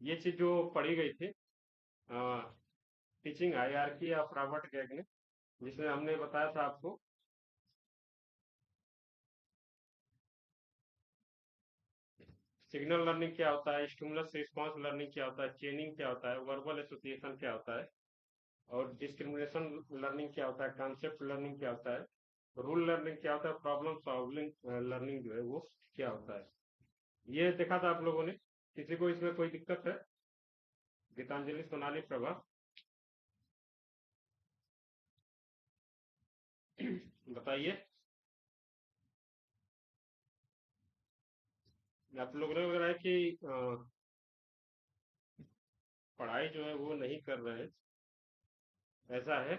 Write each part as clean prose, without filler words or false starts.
ये चीज जो पढ़ी गई थी टीचिंग हायरार्की ऑफ रॉबर्ट गैगने, जिसमें हमने बताया था आपको सिग्नल लर्निंग क्या होता है, स्टिमुलस रिस्पांस लर्निंग क्या होता है, चेनिंग क्या होता है, वर्बल एसोसिएशन क्या होता है, और डिस्क्रिमिनेशन लर्निंग क्या होता है, कॉन्सेप्ट लर्निंग क्या होता है, रूल लर्निंग क्या होता है, प्रॉब्लम सॉल्विंग लर्निंग जो है वो क्या होता है। ये देखा था आप लोगों ने। किसी को इसमें कोई दिक्कत है? गीतांजलि, सोनाली, प्रभा, बताइए। आप लोग ने लग रहा है कि पढ़ाई जो है वो नहीं कर रहे हैं, ऐसा है?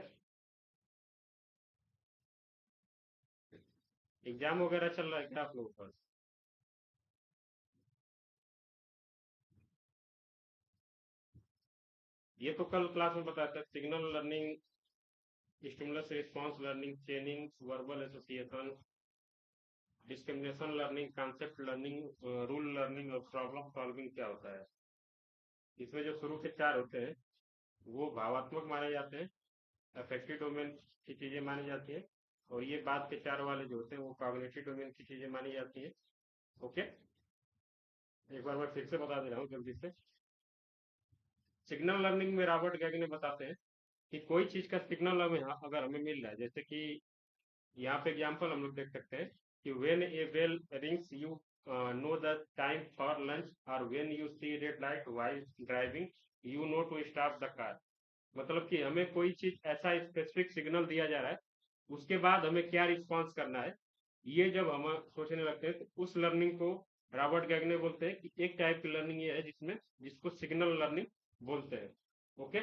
एग्जाम वगैरह चल रहा है क्या आप लोगों के पास? ये तो कल क्लास में बताया था, signal learning, stimulus response learning, चेनिंग, verbal association, discrimination learning, concept learning, rule learning और प्रॉब्लम सॉल्विंग क्या होता है। इसमें जो शुरू के चार होते हैं वो भावात्मक माने जाते हैं, अफेक्टिव डोमेन की चीजें मानी जाती है, और ये बाद के चार वाले जो होते हैं वो कॉग्निटिव डोमेन की चीजें मानी जाती है। ओके, एक बार मैं फिर से बता दे रहा हूँ जल्दी से। सिग्नल लर्निंग में रॉबर्ट गैगने बताते हैं कि कोई चीज का सिग्नल हमें अगर हमें मिल रहा है, जैसे कि यहाँ पे एग्जाम्पल हम लोग देख सकते हैं कि when a bell rings you know the time for lunch, और when you see red light while driving you know to stop the car. मतलब कि हमें कोई चीज ऐसा स्पेसिफिक सिग्नल दिया जा रहा है, उसके बाद हमें क्या रिस्पॉन्स करना है, ये जब हम सोचने लगते हैं तो उस लर्निंग को रॉबर्ट गैगने बोलते हैं कि एक टाइप की लर्निंग ये है जिसमें जिसको सिग्नल लर्निंग बोलते हैं। ओके,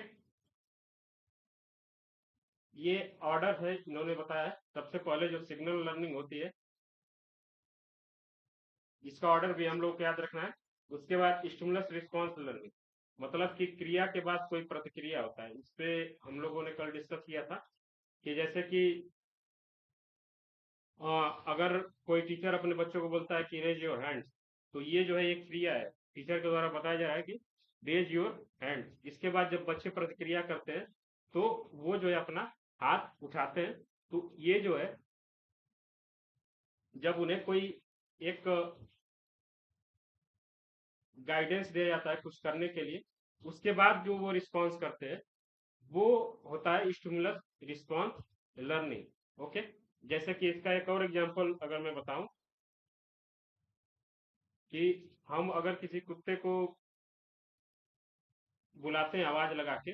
ये ऑर्डर है इन्होंने बताया। सबसे पहले जो सिग्नल लर्निंग होती है, इसका ऑर्डर भी हम लोग को याद रखना है। उसके बाद स्टिमुलस रिस्पॉन्स लर्निंग, मतलब कि क्रिया के बाद कोई प्रतिक्रिया होता है। इस पे हम लोगों ने कल डिस्कस किया था कि जैसे कि अगर कोई टीचर अपने बच्चों को बोलता है कि रेज योर हैंड्स, तो ये जो है एक क्रिया है, टीचर के द्वारा बताया जा रहा है कि रेज योर हैंड्स। इसके बाद जब बच्चे प्रतिक्रिया करते हैं तो वो जो है अपना हाथ उठाते हैं। तो ये जो है जब उन्हें कोई एक गाइडेंस दिया जाता है कुछ करने के लिए, उसके बाद जो वो रिस्पॉन्स करते हैं वो होता है स्टिमुलस रिस्पॉन्स लर्निंग। ओके, जैसे कि इसका एक और एग्जांपल अगर मैं बताऊं कि हम अगर किसी कुत्ते को बुलाते हैं आवाज लगा के,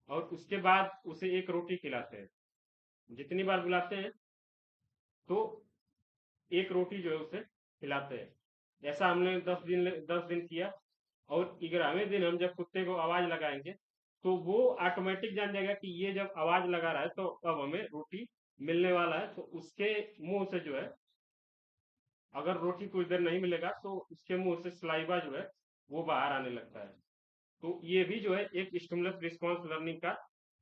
और उसके बाद उसे एक रोटी खिलाते हैं, जितनी बार बुलाते हैं तो एक रोटी जो है उसे खिलाते हैं। ऐसा हमने 10 दिन किया, और 11वें दिन हम जब कुत्ते को आवाज लगाएंगे तो वो ऑटोमेटिक जान जाएगा कि ये जब आवाज लगा रहा है तो अब हमें रोटी मिलने वाला है। तो उसके मुंह से जो है, अगर रोटी कुछ देर नहीं मिलेगा तो उसके मुंह से सलाइवा जो है वो बाहर आने लगता है। तो ये भी जो है एक स्टिमुलस रिस्पॉन्स लर्निंग का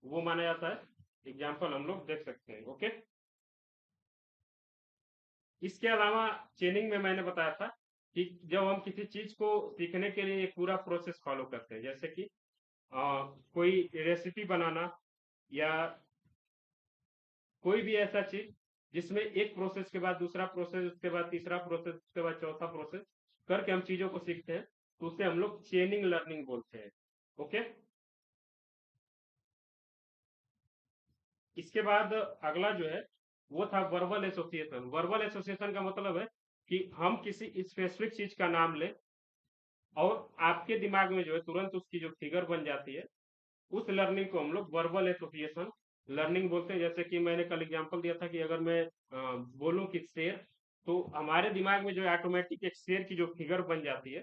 वो माना जाता है। एग्जाम्पल हम लोग देख सकते हैं। ओके, इसके अलावा चेनिंग में मैंने बताया था कि जब हम किसी चीज को सीखने के लिए एक पूरा प्रोसेस फॉलो करते हैं, जैसे कि कोई रेसिपी बनाना, या कोई भी ऐसा चीज जिसमें एक प्रोसेस के बाद दूसरा प्रोसेस, उसके बाद तीसरा प्रोसेस, उसके बाद चौथा प्रोसेस करके हम चीजों को सीखते हैं, तो उसे हम लोग चेनिंग लर्निंग बोलते हैं। ओके, इसके बाद अगला जो है वो था वर्बल एसोसिएशन। वर्बल एसोसिएशन का मतलब है कि हम किसी स्पेसिफिक चीज का नाम लें और आपके दिमाग में जो है तुरंत उसकी जो फिगर बन जाती है, उस लर्निंग को हम लोग वर्बल एसोसिएशन लर्निंग बोलते हैं। जैसे कि मैंने कल एग्जांपल दिया था कि अगर मैं बोलूं कि शेर, तो हमारे दिमाग में जो है ऑटोमेटिक एक शेर की जो फिगर बन जाती है,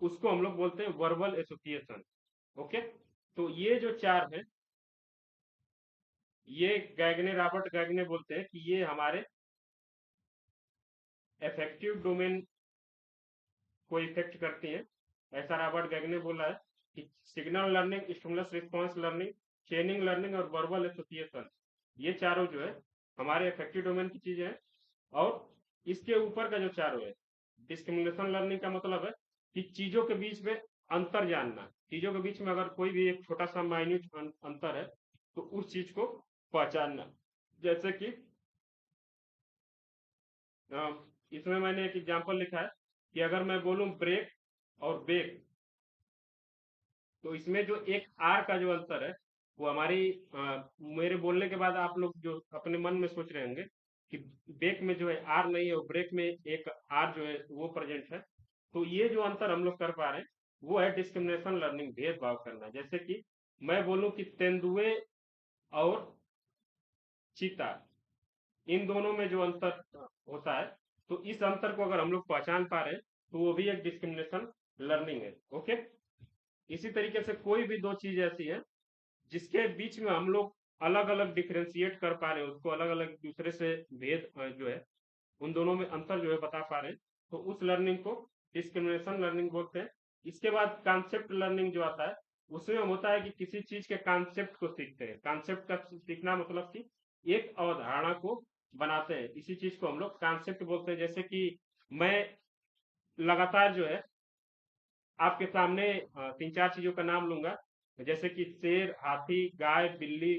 उसको हम लोग बोलते हैं वर्बल एसोसिएशन। ओके, तो ये जो चार है, ये गैगने, रॉबर्ट गैगने बोलते हैं कि ये हमारे इफेक्टिव डोमेन को इफेक्ट करती हैं। ऐसा रॉबर्ट गैगने बोला है कि signal learning, stimulus response learning, चेनिंग learning और वर्बल एसोसिएशन, ये चारों जो है हमारे इफेक्टिव डोमेन की चीजें हैं। और इसके ऊपर का जो चारों है, डिस्क्रिमिनेशन लर्निंग का मतलब है कि चीजों के बीच में अंतर जानना, चीजों के बीच में अगर कोई भी एक छोटा सा माइन्यूट अंतर है तो उस चीज को पहचानना। जैसे कि अ, इसमें मैंने एक एग्जांपल लिखा है कि अगर मैं बोलूं ब्रेक और बेक, तो इसमें जो एक आर का जो अंतर है वो हमारी मेरे बोलने के बाद आप लोग जो अपने मन में सोच रहे होंगे कि बेक में जो है आर नहीं है और ब्रेक में एक आर जो है वो प्रेजेंट है। तो ये जो अंतर हम लोग कर पा रहे हैं वो है डिस्क्रिमिनेशन लर्निंग, भेदभाव करना। जैसे कि मैं बोलूं कि तेंदुए और चीता, इन दोनों में जो अंतर होता है, तो इस अंतर को अगर हम लोग पहचान पा रहे हैं तो वो भी एक डिस्क्रिमिनेशन लर्निंग है। ओके, इसी तरीके से कोई भी दो चीज ऐसी है जिसके बीच में हम लोग अलग अलग डिफ्रेंशिएट कर पा रहे हैं, उसको अलग अलग दूसरे से भेद जो है उन दोनों में अंतर जो है बता पा रहे हैं, तो उस लर्निंग को डिस्क्रिमिनेशन लर्निंग बोलते हैं। इसके बाद कॉन्सेप्ट लर्निंग जो आता है उसमें होता है कि किसी चीज के कॉन्सेप्ट को सीखते हैं। कॉन्सेप्ट का सीखना मतलब कि एक अवधारणा को बनाते हैं, इसी चीज को हम लोग कॉन्सेप्ट बोलते हैं। जैसे कि मैं लगातार जो है आपके सामने तीन चार चीजों का नाम लूंगा, जैसे कि शेर, हाथी, गाय, बिल्ली,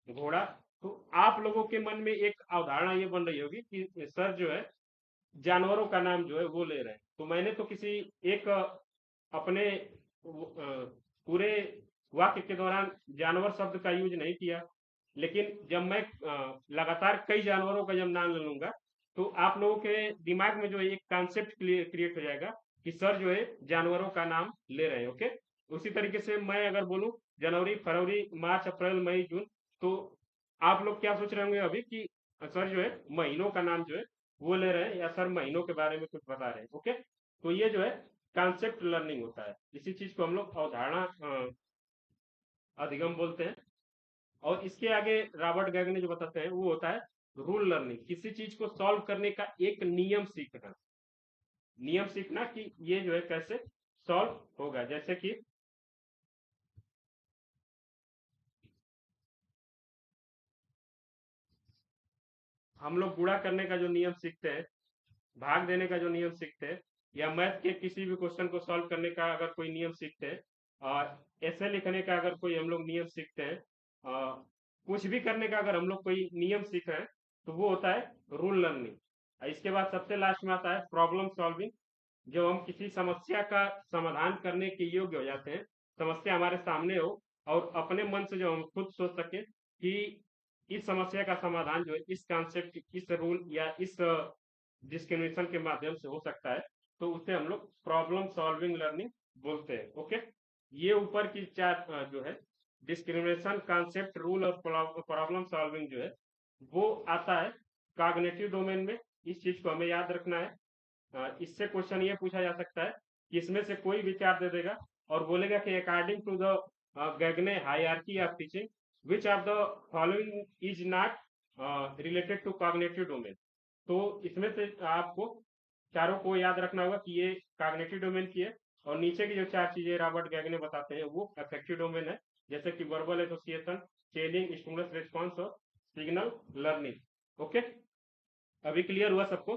घोड़ा। तो आप लोगों के मन में एक अवधारणा ये बन रही होगी कि सर जो है जानवरों का नाम जो है वो ले रहे हैं। तो मैंने तो किसी एक अपने पूरे वाक्य के दौरान जानवर शब्द का यूज नहीं किया, लेकिन जब मैं लगातार कई जानवरों का जब नाम ले लूंगा तो आप लोगों के दिमाग में जो है एक कॉन्सेप्ट क्रिएट हो जाएगा कि सर जो है जानवरों का नाम ले रहे हैं। ओके, उसी तरीके से मैं अगर बोलूं जनवरी, फरवरी, मार्च, अप्रैल, मई, जून, तो आप लोग क्या सोच रहे होंगे अभी कि सर जो है महीनों का नाम जो है वो ले रहे हैं या सर महीनों के बारे में कुछ बता रहे हैं। ओके, तो ये जो है कॉन्सेप्ट लर्निंग होता है। इसी चीज को हम लोग अवधारणा अधिगम बोलते हैं। और इसके आगे रॉबर्ट गैगने जो बताते हैं वो होता है रूल लर्निंग, किसी चीज को सॉल्व करने का एक नियम सीखना। नियम सीखना कि ये जो है कैसे सॉल्व होगा। जैसे कि हम लोग गुणा करने का जो नियम सीखते हैं, भाग देने का जो नियम सीखते हैं, या मैथ के किसी भी क्वेश्चन को सॉल्व करने का अगर कोई नियम सीखते हैं, और ऐसे लिखने का अगर कोई हम लोग नियम सीखते हैं, कुछ भी करने का अगर हम लोग कोई नियम सीख रहे हैं, तो वो होता है रूल लर्निंग। इसके बाद सबसे लास्ट में आता है प्रॉब्लम सॉल्विंग। जब हम किसी समस्या का समाधान करने के योग्य हो जाते हैं, समस्या हमारे सामने हो और अपने मन से जो हम खुद सोच सके कि इस समस्या का समाधान जो है इस कॉन्सेप्ट, इस रूल या इस डिस्क्रिमिनेशन के माध्यम से हो सकता है, तो उसे हम लोग प्रॉब्लम सॉल्विंग लर्निंग बोलते हैं। ओके, ये ऊपर की चार जो है डिस्क्रिमिनेशन, कॉन्सेप्ट, रूल और प्रॉब्लम सॉल्विंग जो है वो आता है कॉग्निटिव डोमेन में। इस चीज को हमें याद रखना है। इससे क्वेश्चन ये पूछा जा सकता है कि इसमें से कोई विचार दे देगा और बोलेगा कि according to the Gagne hierarchy of teaching which of the following is not related to cognitive domain. तो इसमें से आपको चारों को याद रखना होगा कि ये कॉग्निटिव डोमेन की है। और नीचे की जो चार चीजें रॉबर्ट गैगने बताते हैं वो अफेक्टिव डोमेन है, जैसे कि वर्बल एसोसिएशन, चेनिंग, स्टिमुलस रिस्पॉन्स और सिग्नल लर्निंग। ओके, अभी क्लियर हुआ सबको?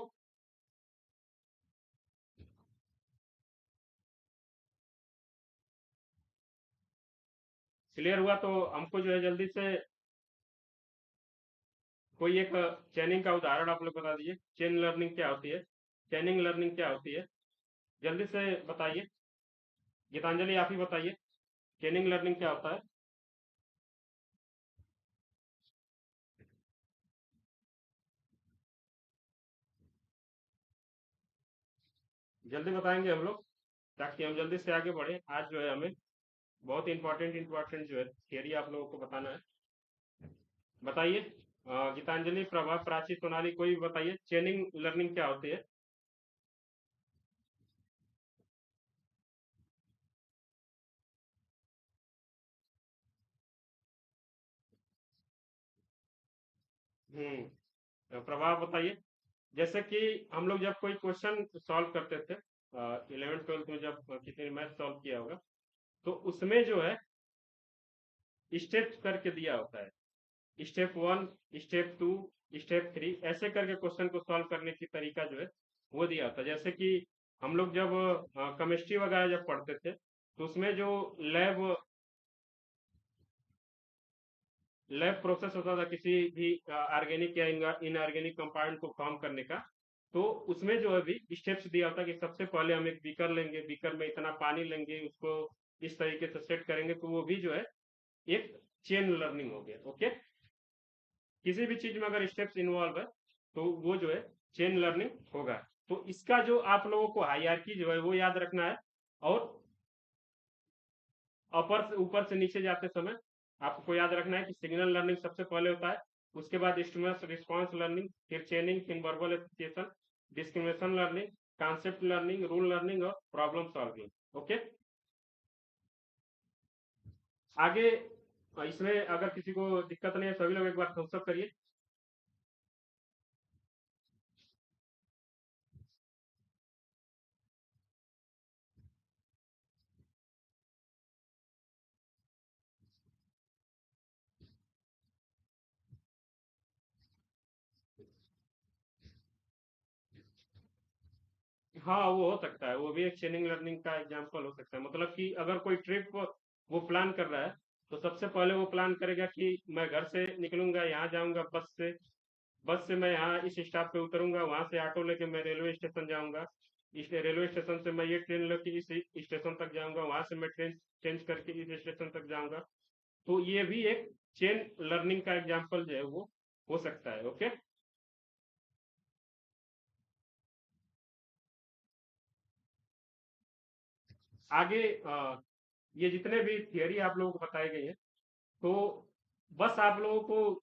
क्लियर हुआ तो हमको जो है जल्दी से कोई एक चेनिंग का उदाहरण आप लोग बता दीजिए। चेन लर्निंग क्या होती है, चेनिंग लर्निंग क्या होती है, जल्दी से बताइए। गीतांजलि आप ही बताइए, चेनिंग लर्निंग क्या होता है? जल्दी बताएंगे हम लोग ताकि हम जल्दी से आगे बढ़े। आज जो है हमें बहुत इंपॉर्टेंट इंपॉर्टेंट जो है थियरी आप लोगों को बताना है। बताइए, गीतांजलि, प्रभा, प्राची, सोनाली, कोई भी बताइए चेनिंग लर्निंग क्या होती है। प्रभा बताइए। जैसे कि हम लोग जब कोई क्वेश्चन सॉल्व करते थे 11th 12th में, जब किसी ने मैथ सॉल्व किया होगा, तो उसमें जो है स्टेप करके दिया होता है, स्टेप 1, स्टेप 2, स्टेप 3, ऐसे करके क्वेश्चन को सॉल्व करने की तरीका जो है वो दिया होता है। जैसे कि हम लोग जब केमिस्ट्री वगैरह जब पढ़ते थे तो उसमें जो लैब लैब प्रोसेस होता था किसी भी ऑर्गेनिक या इनऑर्गेनिक कंपाउंड को फॉर्म करने का, तो उसमें जो है भी स्टेप्स दिया होता है कि सबसे पहले हम एक बीकर लेंगे, बीकर में इतना पानी लेंगे, उसको इस तरीके से सेट करेंगे, तो वो भी जो है एक चेन लर्निंग हो गया। ओके, किसी भी चीज में अगर स्टेप्स इन्वॉल्व है तो वो जो है चेन लर्निंग होगा। तो इसका जो आप लोगों को हायरार्की जो है वो याद रखना है, और अपर से ऊपर से नीचे जाते समय आपको याद रखना है कि सिग्नल लर्निंग सबसे पहले होता है, उसके बाद स्टिमुलस रिस्पांस लर्निंग, फिर चेनिंग, फिर verbal association, discrimination learning, concept learning, rule learning और प्रॉब्लम सॉल्विंग। ओके, आगे इसमें अगर किसी को दिक्कत नहीं है सभी लोग एक बार थम्स अप करिए। हाँ, वो हो सकता है, वो भी एक चेनिंग लर्निंग का एग्जांपल हो सकता है। मतलब कि अगर कोई ट्रिप वो प्लान कर रहा है, तो सबसे पहले वो प्लान करेगा कि मैं घर से निकलूंगा, यहाँ जाऊंगा बस से, बस से मैं यहाँ इस स्टॉप पे उतरूंगा, वहां से ऑटो लेके मैं रेलवे स्टेशन जाऊंगा, इस रेलवे स्टेशन से मैं ये ट्रेन लेके इस स्टेशन तक जाऊंगा, वहां से मैं ट्रेन चेंज करके इस स्टेशन तक जाऊंगा। तो ये भी एक चेन लर्निंग का एग्जाम्पल जो है वो हो सकता है। ओके, आगे ये जितने भी थियरी आप लोगों को बताई गई है, तो बस आप लोगों को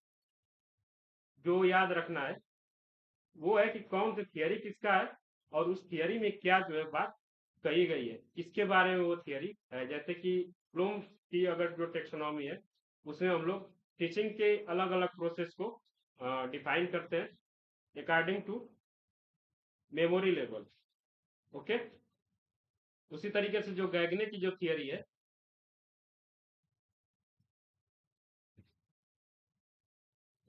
जो याद रखना है वो है कि कौन सी थियरी किसका है, और उस थियरी में क्या जो है बात कही गई है, किसके बारे में वो थियरी है। जैसे कि ब्लूम की अगर जो टेक्सोनॉमी है, उसमें हम लोग टीचिंग के अलग अलग प्रोसेस को डिफाइन करते हैं according to memory level. Okay, उसी तरीके से जो गैगने की जो थियरी है,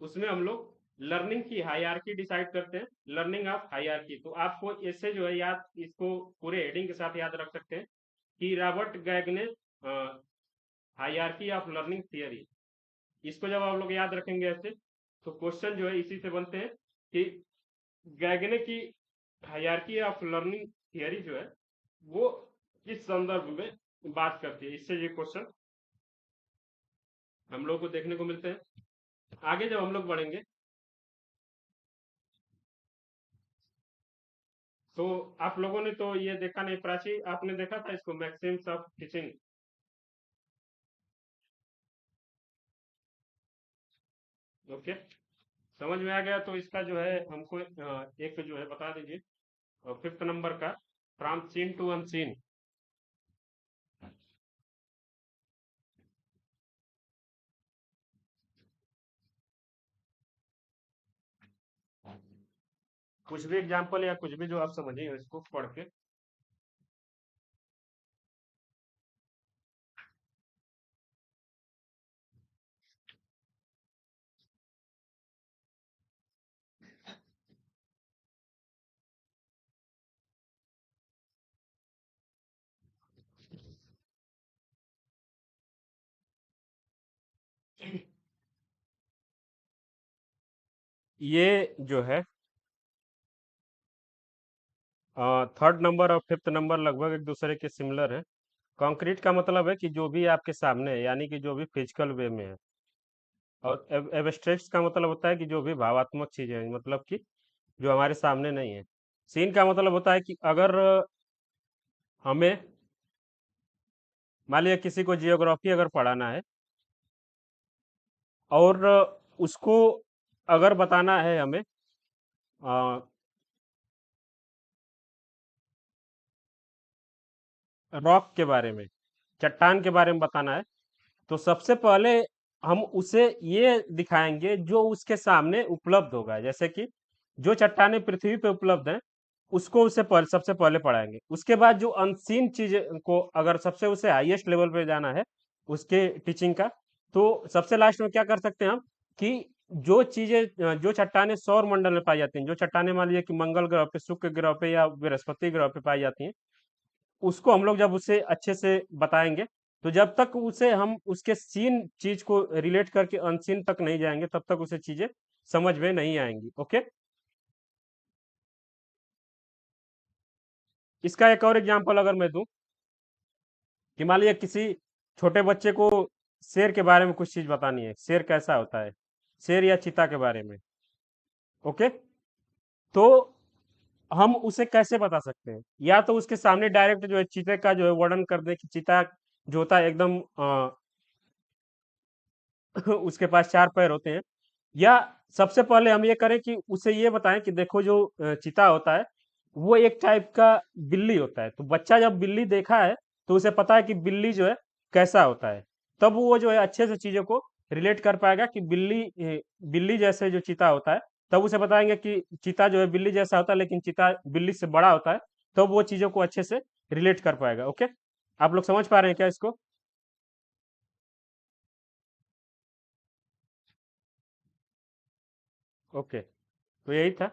उसमें हम लोग लर्निंग की हायरार्की डिसाइड करते हैं, लर्निंग ऑफ हायरार्की। तो आपको ऐसे जो है याद, इसको पूरे हेडिंग के साथ याद रख सकते हैं कि Robert Gagne hierarchy of learning theory. इसको जब आप लोग याद रखेंगे ऐसे, तो क्वेश्चन जो है इसी से बनते हैं कि गैगने की हायरार्की ऑफ लर्निंग थियरी जो है वो किस संदर्भ में बात करती है। इससे ये क्वेश्चन हम लोग को देखने को मिलते हैं। आगे जब हम लोग बढ़ेंगे, तो आप लोगों ने तो ये देखा नहीं, प्राची आपने देखा था इसको, मैक्सिम्स ऑफ टीचिंग। ओके, समझ में आ गया। तो इसका जो है हमको एक जो है बता दीजिए, फिफ्थ नंबर का, फ्रॉम सीन टू अनसीन। कुछ भी एग्जाम्पल या कुछ भी जो आप समझिए इसको पढ़ के। ये जो है थर्ड नंबर और फिफ्थ नंबर लगभग एक दूसरे के सिमिलर है। कॉन्क्रीट का मतलब है कि जो भी आपके सामने है, यानी कि जो भी फिजिकल वे में है। और एब्स्ट्रैक्ट का मतलब होता है कि जो भी भावात्मक चीजें हैं, मतलब कि जो हमारे सामने नहीं है। सीन का मतलब होता है कि अगर हमें मान लिया किसी को जियोग्राफी अगर पढ़ाना है, और उसको अगर बताना है हमें रॉक के बारे में, चट्टान के बारे में बताना है, तो सबसे पहले हम उसे ये दिखाएंगे जो उसके सामने उपलब्ध होगा। जैसे कि जो चट्टानें पृथ्वी पे उपलब्ध हैं, उसको सबसे पहले पढ़ाएंगे। उसके बाद जो अनसीन चीज को अगर सबसे उसे हाईएस्ट लेवल पे जाना है उसके टीचिंग का, तो सबसे लास्ट में क्या कर सकते हैं हम, कि जो चीजें जो चट्टानें सौर मंडल में पाई जाती हैं, जो चट्टानें मान लीजिए कि मंगल ग्रह पे, शुक्र ग्रह पे या बृहस्पति ग्रह पे पाई जाती हैं, उसको हम लोग जब उसे अच्छे से बताएंगे, तो जब तक उसे हम उसके सीन चीज को रिलेट करके अनसीन तक नहीं जाएंगे, तब तक उसे चीजें समझ में नहीं आएंगी। ओके। इसका एक और एग्जांपल अगर मैं दूं, कि मान लिया किसी छोटे बच्चे को शेर के बारे में कुछ चीज बतानी है, शेर कैसा होता है, शेर या चीता के बारे में। ओके। तो हम उसे कैसे बता सकते हैं? या तो उसके सामने डायरेक्ट जो है चीते का जो है वर्णन कर दे कि चीता जो होता है एकदम उसके पास चार पैर होते हैं। या सबसे पहले हम ये करें कि उसे ये बताएं कि देखो जो चीता होता है वो एक टाइप का बिल्ली होता है। तो बच्चा जब बिल्ली देखा है तो उसे पता है कि बिल्ली जो है कैसा होता है। तब वो जो है अच्छे से चीजों को रिलेट कर पाएगा कि बिल्ली जैसे जो चीता होता है। तब उसे बताएंगे कि चीता जो है बिल्ली जैसा होता है, लेकिन चीता बिल्ली से बड़ा होता है। तब वो चीजों को अच्छे से रिलेट कर पाएगा। ओके। आप लोग समझ पा रहे हैं क्या इसको? ओके। तो यही था।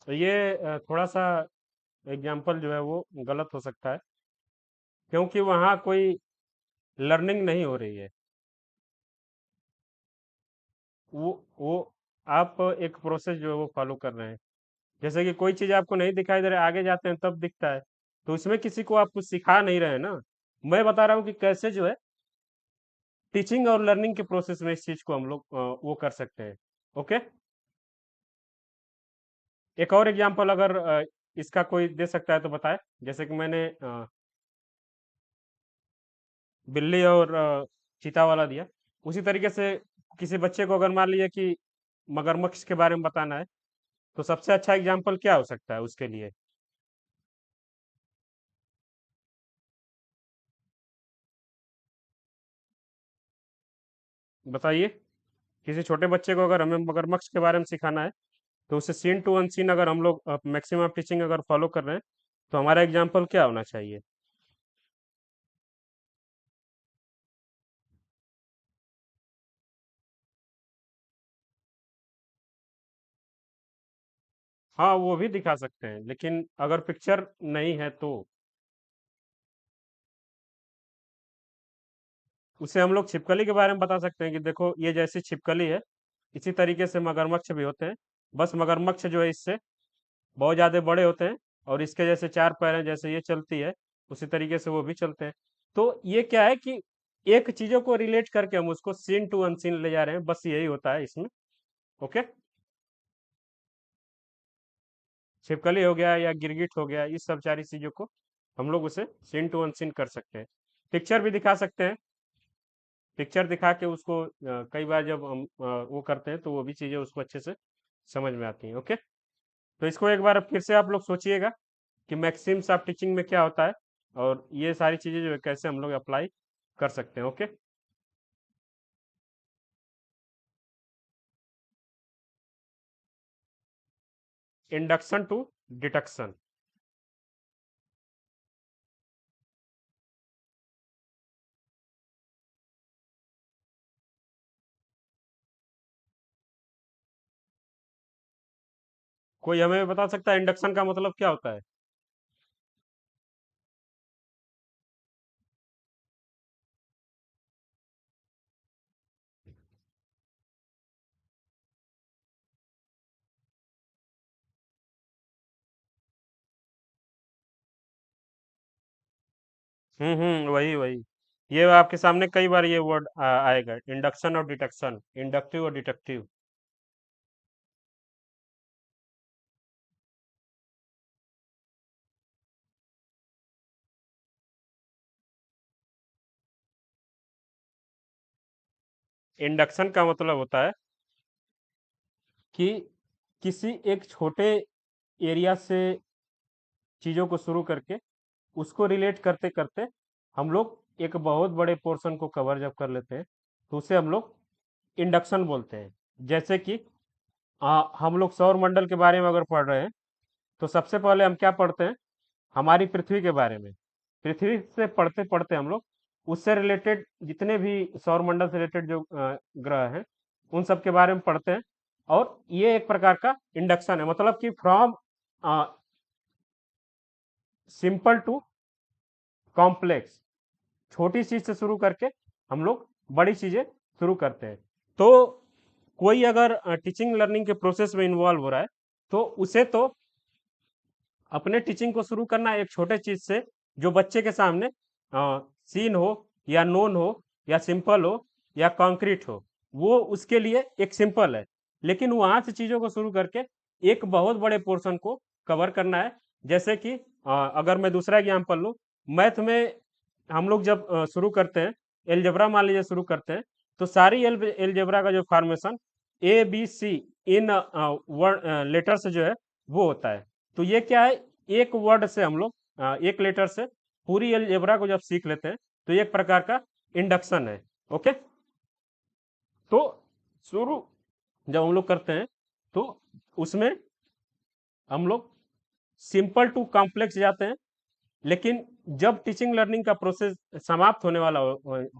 तो ये थोड़ा सा एग्जाम्पल जो है वो गलत हो सकता है, क्योंकि वहाँ कोई लर्निंग नहीं हो रही है। वो आप एक प्रोसेस जो है वो फॉलो कर रहे हैं। जैसे कि कोई चीज़ आपको नहीं दिखाई दे रहा है, आगे जाते हैं तब दिखता है। तो इसमें किसी को आप कुछ सिखा नहीं रहे हैं ना। मैं बता रहा हूँ कि कैसे जो है टीचिंग और लर्निंग के प्रोसेस में इस चीज़ को हम लोग वो कर सकते हैं। ओके। एक और एग्जांपल अगर इसका कोई दे सकता है तो बताए। जैसे कि मैंने बिल्ली और चीता वाला दिया, उसी तरीके से किसी बच्चे को अगर मान लिया कि मगरमच्छ के बारे में बताना है, तो सबसे अच्छा एग्जाम्पल क्या हो सकता है उसके लिए? बताइए। किसी छोटे बच्चे को अगर हमें मगरमच्छ के बारे में सिखाना है, तो उसे सीन टू अनसीन अगर हम लोग मैक्सिमम टीचिंग अगर फॉलो कर रहे हैं, तो हमारा एग्जाम्पल क्या होना चाहिए? हाँ, वो भी दिखा सकते हैं, लेकिन अगर पिक्चर नहीं है तो उसे हम लोग छिपकली के बारे में बता सकते हैं कि देखो ये जैसी छिपकली है, इसी तरीके से मगरमच्छ भी होते हैं। बस मगरमच्छ जो है इससे बहुत ज्यादा बड़े होते हैं, और इसके जैसे चार पैर हैं, जैसे ये चलती है उसी तरीके से वो भी चलते हैं। तो ये क्या है कि एक चीजों को रिलेट करके हम उसको सीन टू अनसीन ले जा रहे हैं, बस यही होता है इसमें। ओके। छिपकली हो गया या गिरगिट हो गया, इस सब सारी चीजों को हम लोग उसे सीन टू अनसीन कर सकते हैं। पिक्चर भी दिखा सकते हैं। पिक्चर दिखा के उसको कई बार जब हम वो करते हैं तो वो भी चीजें उसको अच्छे से समझ में आती हैं। ओके। तो इसको एक बार फिर से आप लोग सोचिएगा कि मैक्सिम्स ऑफ टीचिंग में क्या होता है, और ये सारी चीजें जो है कैसे हम लोग अप्लाई कर सकते हैं। ओके। Induction to deduction. कोई हमें बता सकता है इंडक्शन का मतलब क्या होता है? वही वही। ये आपके सामने कई बार ये वर्ड आएगा, इंडक्शन और डिडक्शन, इंडक्टिव और डिडक्टिव। इंडक्शन का मतलब होता है कि किसी एक छोटे एरिया से चीजों को शुरू करके उसको रिलेट करते करते हम लोग एक बहुत बड़े पोर्शन को कवर जब कर लेते हैं, तो उसे हम लोग इंडक्शन बोलते हैं। जैसे कि हम लोग सौर मंडल के बारे में अगर पढ़ रहे हैं, तो सबसे पहले हम क्या पढ़ते हैं, हमारी पृथ्वी के बारे में। पृथ्वी से पढ़ते पढ़ते हम लोग उससे रिलेटेड जितने भी सौरमंडल से रिलेटेड जो ग्रह हैं उन सब के बारे में पढ़ते हैं। और ये एक प्रकार का इंडक्शन है, मतलब कि फ्रॉम सिंपल टू कॉम्प्लेक्स, छोटी चीज से शुरू करके हम लोग बड़ी चीजें शुरू करते हैं। तो कोई अगर टीचिंग लर्निंग के प्रोसेस में इन्वॉल्व हो रहा है तो उसे तो अपने टीचिंग को शुरू करना एक छोटे चीज से, जो बच्चे के सामने सीन हो या नोन हो या सिंपल हो या कॉन्क्रीट हो, वो उसके लिए एक सिंपल है। लेकिन वहां से चीजों को शुरू करके एक बहुत बड़े पोर्शन को कवर करना है। जैसे कि अगर मैं दूसरा एग्जाम्पल लूँ, मैथ में हम लोग जब शुरू करते हैं, एलजेब्रा मान लीजिए शुरू करते हैं, तो सारी एलजेब्रा का जो formation A B C in word letter से जो है वो होता है। तो ये क्या है, एक वर्ड से हम लोग एक लेटर से पूरी अलजेब्रा को जब सीख लेते हैं तो ये एक प्रकार का इंडक्शन है। ओके, तो शुरू जब हम लोग करते हैं तो उसमें हम लोग सिंपल टू कॉम्प्लेक्स जाते हैं। लेकिन जब टीचिंग लर्निंग का प्रोसेस समाप्त होने वाला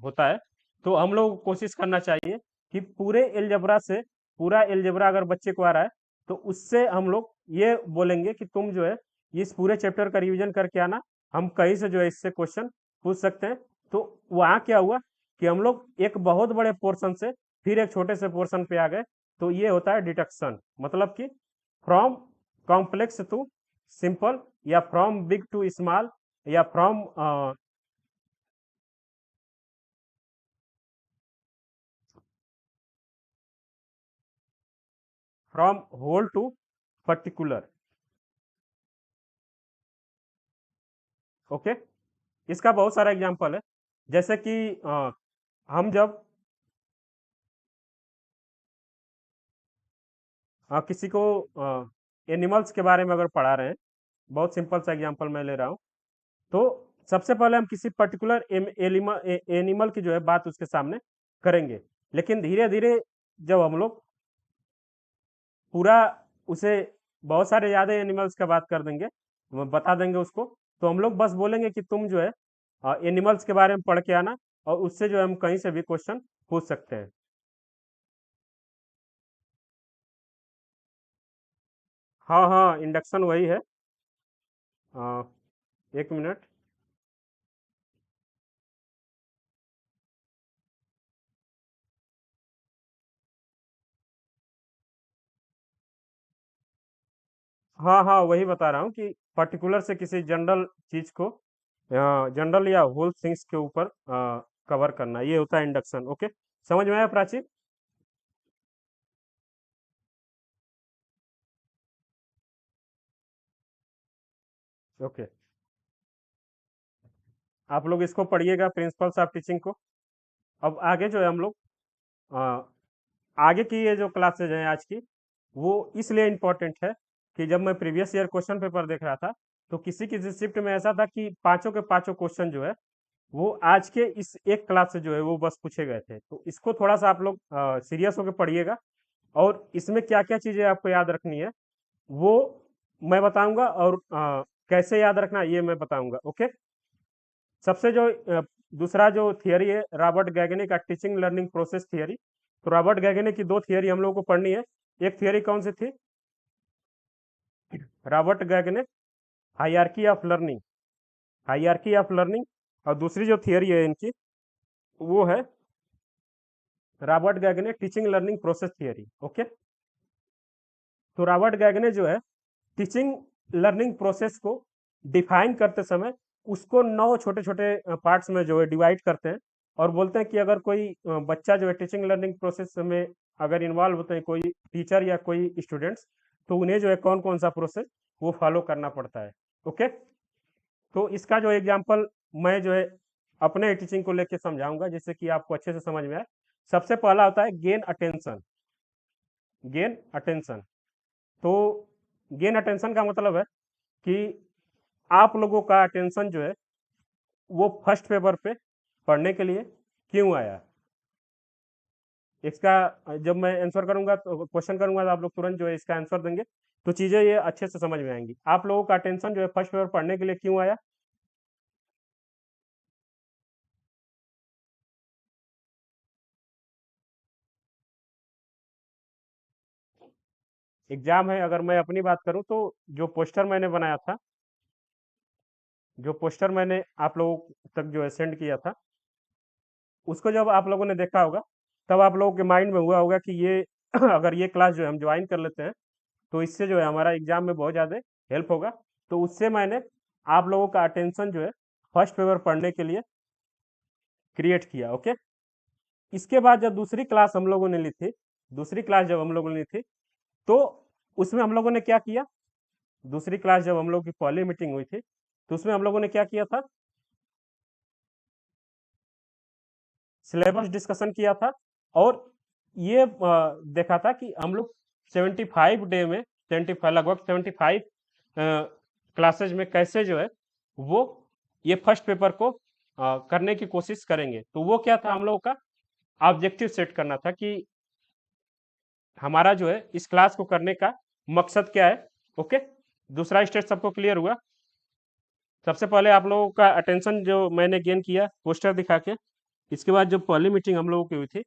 होता है तो हम लोग को कोशिश करना चाहिए कि पूरे एलजेब्रा से, पूरा एलजेब्रा अगर बच्चे को आ रहा है तो उससे हम लोग ये बोलेंगे कि तुम जो है इस पूरे चैप्टर का रिवीजन करके आना, हम कहीं से जो है इससे क्वेश्चन पूछ सकते हैं। तो वहाँ क्या हुआ कि हम लोग एक बहुत बड़े पोर्शन से फिर एक छोटे से पोर्शन पे आ गए। तो ये होता है डिडक्शन, मतलब कि फ्रॉम कॉम्प्लेक्स टू सिंपल, या फ्रॉम बिग टू स्मॉल, या from whole to particular. Okay, इसका बहुत सारा एग्जांपल है। जैसे कि हम जब किसी को एनिमल्स के बारे में अगर पढ़ा रहे हैं, बहुत सिंपल सा एग्जांपल मैं ले रहा हूँ, तो सबसे पहले हम किसी पर्टिकुलर एनिमल की जो है बात उसके सामने करेंगे। लेकिन धीरे धीरे जब हम लोग पूरा उसे बहुत सारे ज़्यादा एनिमल्स का बात कर देंगे, बता देंगे उसको, तो हम लोग बस बोलेंगे कि तुम जो है एनिमल्स के बारे में पढ़ के आना, और उससे जो है हम कहीं से भी क्वेश्चन पूछ सकते हैं। हाँ हाँ, इंडक्शन वही है। अ, एक मिनट। हाँ हाँ, वही बता रहा हूँ कि पर्टिकुलर से किसी जनरल चीज को जनरल या होल थिंग्स के ऊपर कवर करना, ये होता है इंडक्शन। ओके, समझ में आया प्राची? ओके, आप लोग इसको पढ़िएगा, प्रिंसिपल्स ऑफ टीचिंग को। अब आगे जो है हम लोग अ, आगे की ये जो क्लासेज हैं आज की, वो इसलिए इम्पोर्टेंट है कि जब मैं प्रीवियस ईयर क्वेश्चन पेपर देख रहा था तो किसी किसी शिफ्ट में ऐसा था कि पांचों के पांचों क्वेश्चन जो है वो आज के इस एक क्लास से जो है वो बस पूछे गए थे। तो इसको थोड़ा सा आप लोग सीरियस होकर पढ़िएगा, और इसमें क्या क्या चीजें आपको याद रखनी है वो मैं बताऊंगा, और कैसे याद रखना ये मैं बताऊंगा। ओके, सबसे जो दूसरा जो थियरी है रॉबर्ट गैगने का, टीचिंग लर्निंग प्रोसेस थियरी। तो रॉबर्ट गैगने की दो थियरी हम लोगों को पढ़नी है। एक थियरी कौन सी थी? Robert Gagne, hierarchy of learning, hierarchy of learning. और दूसरी जो थियरी है इनकी वो है Robert Gagne teaching learning process theory. Okay, तो रॉबर्ट गैगने जो है टीचिंग लर्निंग प्रोसेस को डिफाइन करते समय उसको 9 छोटे छोटे पार्ट्स में जो है डिवाइड करते हैं, और बोलते हैं कि अगर कोई बच्चा जो है टीचिंग लर्निंग प्रोसेस में अगर इन्वॉल्व होते हैं, कोई टीचर या कोई स्टूडेंट्स, तो उन्हें जो है कौन कौन सा प्रोसेस वो फॉलो करना पड़ता है। ओके, तो इसका जो एग्जांपल मैं जो है अपने टीचिंग को लेके समझाऊंगा जिससे कि आपको अच्छे से समझ में आए। सबसे पहला होता है गेन अटेंशन। गेन अटेंशन, तो गेन अटेंशन का मतलब है कि आप लोगों का अटेंशन जो है वो फर्स्ट पेपर पे पढ़ने के लिए क्यों आया। इसका जब मैं आंसर करूंगा तो क्वेश्चन करूंगा तो आप लोग तुरंत जो है इसका आंसर देंगे तो चीजें ये अच्छे से समझ में आएंगी। आप लोगों का अटेंशन जो है फर्स्ट पेपर पढ़ने के लिए क्यों आया? एग्जाम है। अगर मैं अपनी बात करूं तो जो पोस्टर मैंने बनाया था, जो पोस्टर मैंने आप लोगों तक जो है सेंड किया था, उसको जब आप लोगों ने देखा होगा तब आप लोगों के माइंड में हुआ होगा कि ये अगर ये क्लास जो है हम ज्वाइन कर लेते हैं तो इससे जो है हमारा एग्जाम में बहुत ज़्यादा हेल्प होगा। तो उससे मैंने आप लोगों का अटेंशन जो है फर्स्ट पेपर पढ़ने के लिए क्रिएट किया। ओके। इसके बाद जब दूसरी क्लास हम लोगों ने ली थी, दूसरी क्लास जब हम लोगों ने ली थी, तो उसमें हम लोगों ने क्या किया? दूसरी क्लास जब हम लोग की पहली मीटिंग हुई थी तो उसमें हम लोगों ने क्या किया था? सिलेबस डिस्कशन किया था। और ये देखा था कि हम लोग 75 डे में 75 लगभग 75 क्लासेज में कैसे जो है वो ये फर्स्ट पेपर को करने की कोशिश करेंगे। तो वो क्या था, हम लोगों का ऑब्जेक्टिव सेट करना था कि हमारा जो है इस क्लास को करने का मकसद क्या है। ओके। दूसरा स्टेज सबको क्लियर हुआ? सबसे पहले आप लोगों का अटेंशन जो मैंने गेन किया पोस्टर दिखा के, इसके बाद जब पहली मीटिंग हम लोगों की हुई थी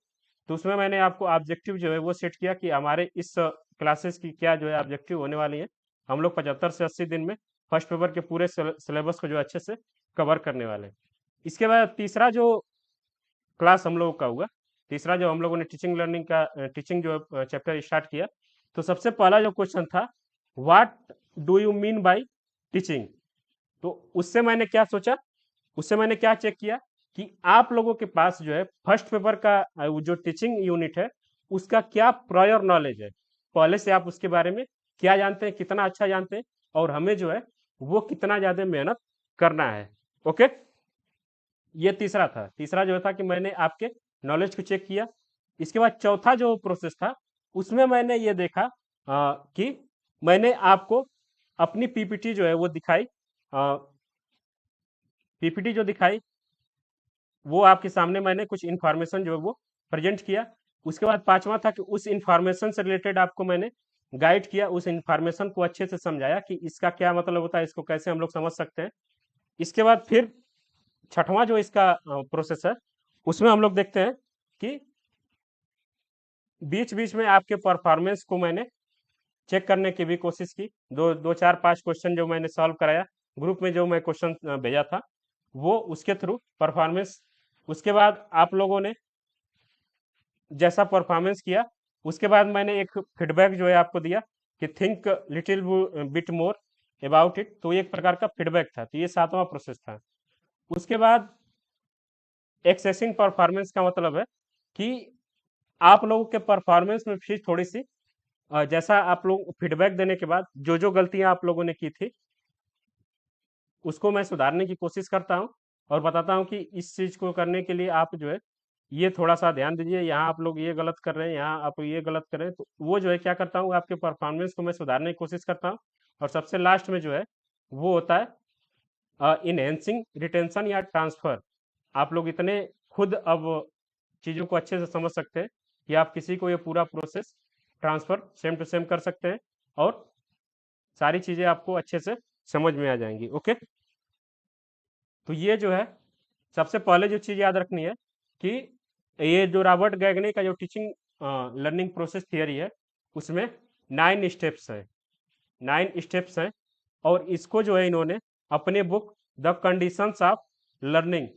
तो उसमें मैंने आपको ऑब्जेक्टिव जो है वो सेट किया कि हमारे इस क्लासेस की क्या जो है ऑब्जेक्टिव होने वाली है। हम लोग 75 से 80 दिन में फर्स्ट पेपर के पूरे सिलेबस को जो अच्छे से कवर करने वाले हैं। इसके बाद तीसरा जो क्लास हम लोगों का हुआ, तीसरा जो हम लोगों ने टीचिंग लर्निंग का टीचिंग जो चैप्टर स्टार्ट किया, तो सबसे पहला जो क्वेश्चन था, what do you mean by teaching. तो उससे मैंने क्या सोचा, उससे मैंने क्या चेक किया कि आप लोगों के पास जो है फर्स्ट पेपर का वो जो टीचिंग यूनिट है उसका क्या प्रायर नॉलेज है, पहले से आप उसके बारे में क्या जानते हैं, कितना अच्छा जानते हैं, और हमें जो है वो कितना ज्यादा मेहनत करना है। ओके। ये तीसरा था। तीसरा जो था कि मैंने आपके नॉलेज को चेक किया। इसके बाद चौथा जो प्रोसेस था उसमें मैंने ये देखा कि मैंने आपको अपनी पीपीटी जो है वो दिखाई, पीपीटी जो दिखाई वो आपके सामने मैंने कुछ इन्फॉर्मेशन जो है वो प्रेजेंट किया। उसके बाद पांचवा था कि उस इन्फॉर्मेशन से रिलेटेड आपको मैंने गाइड किया, उस इन्फॉर्मेशन को अच्छे से समझाया कि इसका क्या मतलब होता है, इसको कैसे हम लोग समझ सकते हैं। इसके बाद फिर छठवां जो इसका प्रोसेस है उसमें हम लोग देखते हैं कि बीच बीच में आपके परफॉर्मेंस को मैंने चेक करने की भी कोशिश की। दो दो चार पांच क्वेश्चन जो मैंने सॉल्व कराया, ग्रुप में जो मैं क्वेश्चन भेजा था वो उसके थ्रू परफॉर्मेंस। उसके बाद आप लोगों ने जैसा परफॉर्मेंस किया उसके बाद मैंने एक फीडबैक जो है आपको दिया कि think little bit more about it. तो ये एक प्रकार का फीडबैक था। तो ये सातवां प्रोसेस था। उसके बाद एक्सेसिंग परफॉर्मेंस का मतलब है कि आप लोगों के परफॉर्मेंस में फिर थोड़ी सी जैसा आप लोग फीडबैक देने के बाद जो जो गलतियां आप लोगों ने की थी उसको मैं सुधारने की कोशिश करता हूँ और बताता हूँ कि इस चीज को करने के लिए आप जो है ये थोड़ा सा ध्यान दीजिए, यहाँ आप लोग ये गलत कर रहे हैं, यहाँ आप ये गलत कर रहे हैं। तो वो जो है क्या करता हूँ, आपके परफॉर्मेंस को मैं सुधारने की कोशिश करता हूँ। और सबसे लास्ट में जो है वो होता है इनहेंसिंग रिटेंशन या ट्रांसफर। आप लोग इतने खुद अब चीज़ों को अच्छे से समझ सकते हैं कि आप किसी को ये पूरा process transfer same to same कर सकते हैं और सारी चीज़ें आपको अच्छे से समझ में आ जाएंगी। ओके। तो ये जो है सबसे पहले जो चीज़ याद रखनी है कि ये जो रॉबर्ट गैगने का जो टीचिंग लर्निंग प्रोसेस थियरी है उसमें 9 स्टेप्स है, 9 स्टेप्स हैं। और इसको जो है इन्होंने अपने book the conditions of learning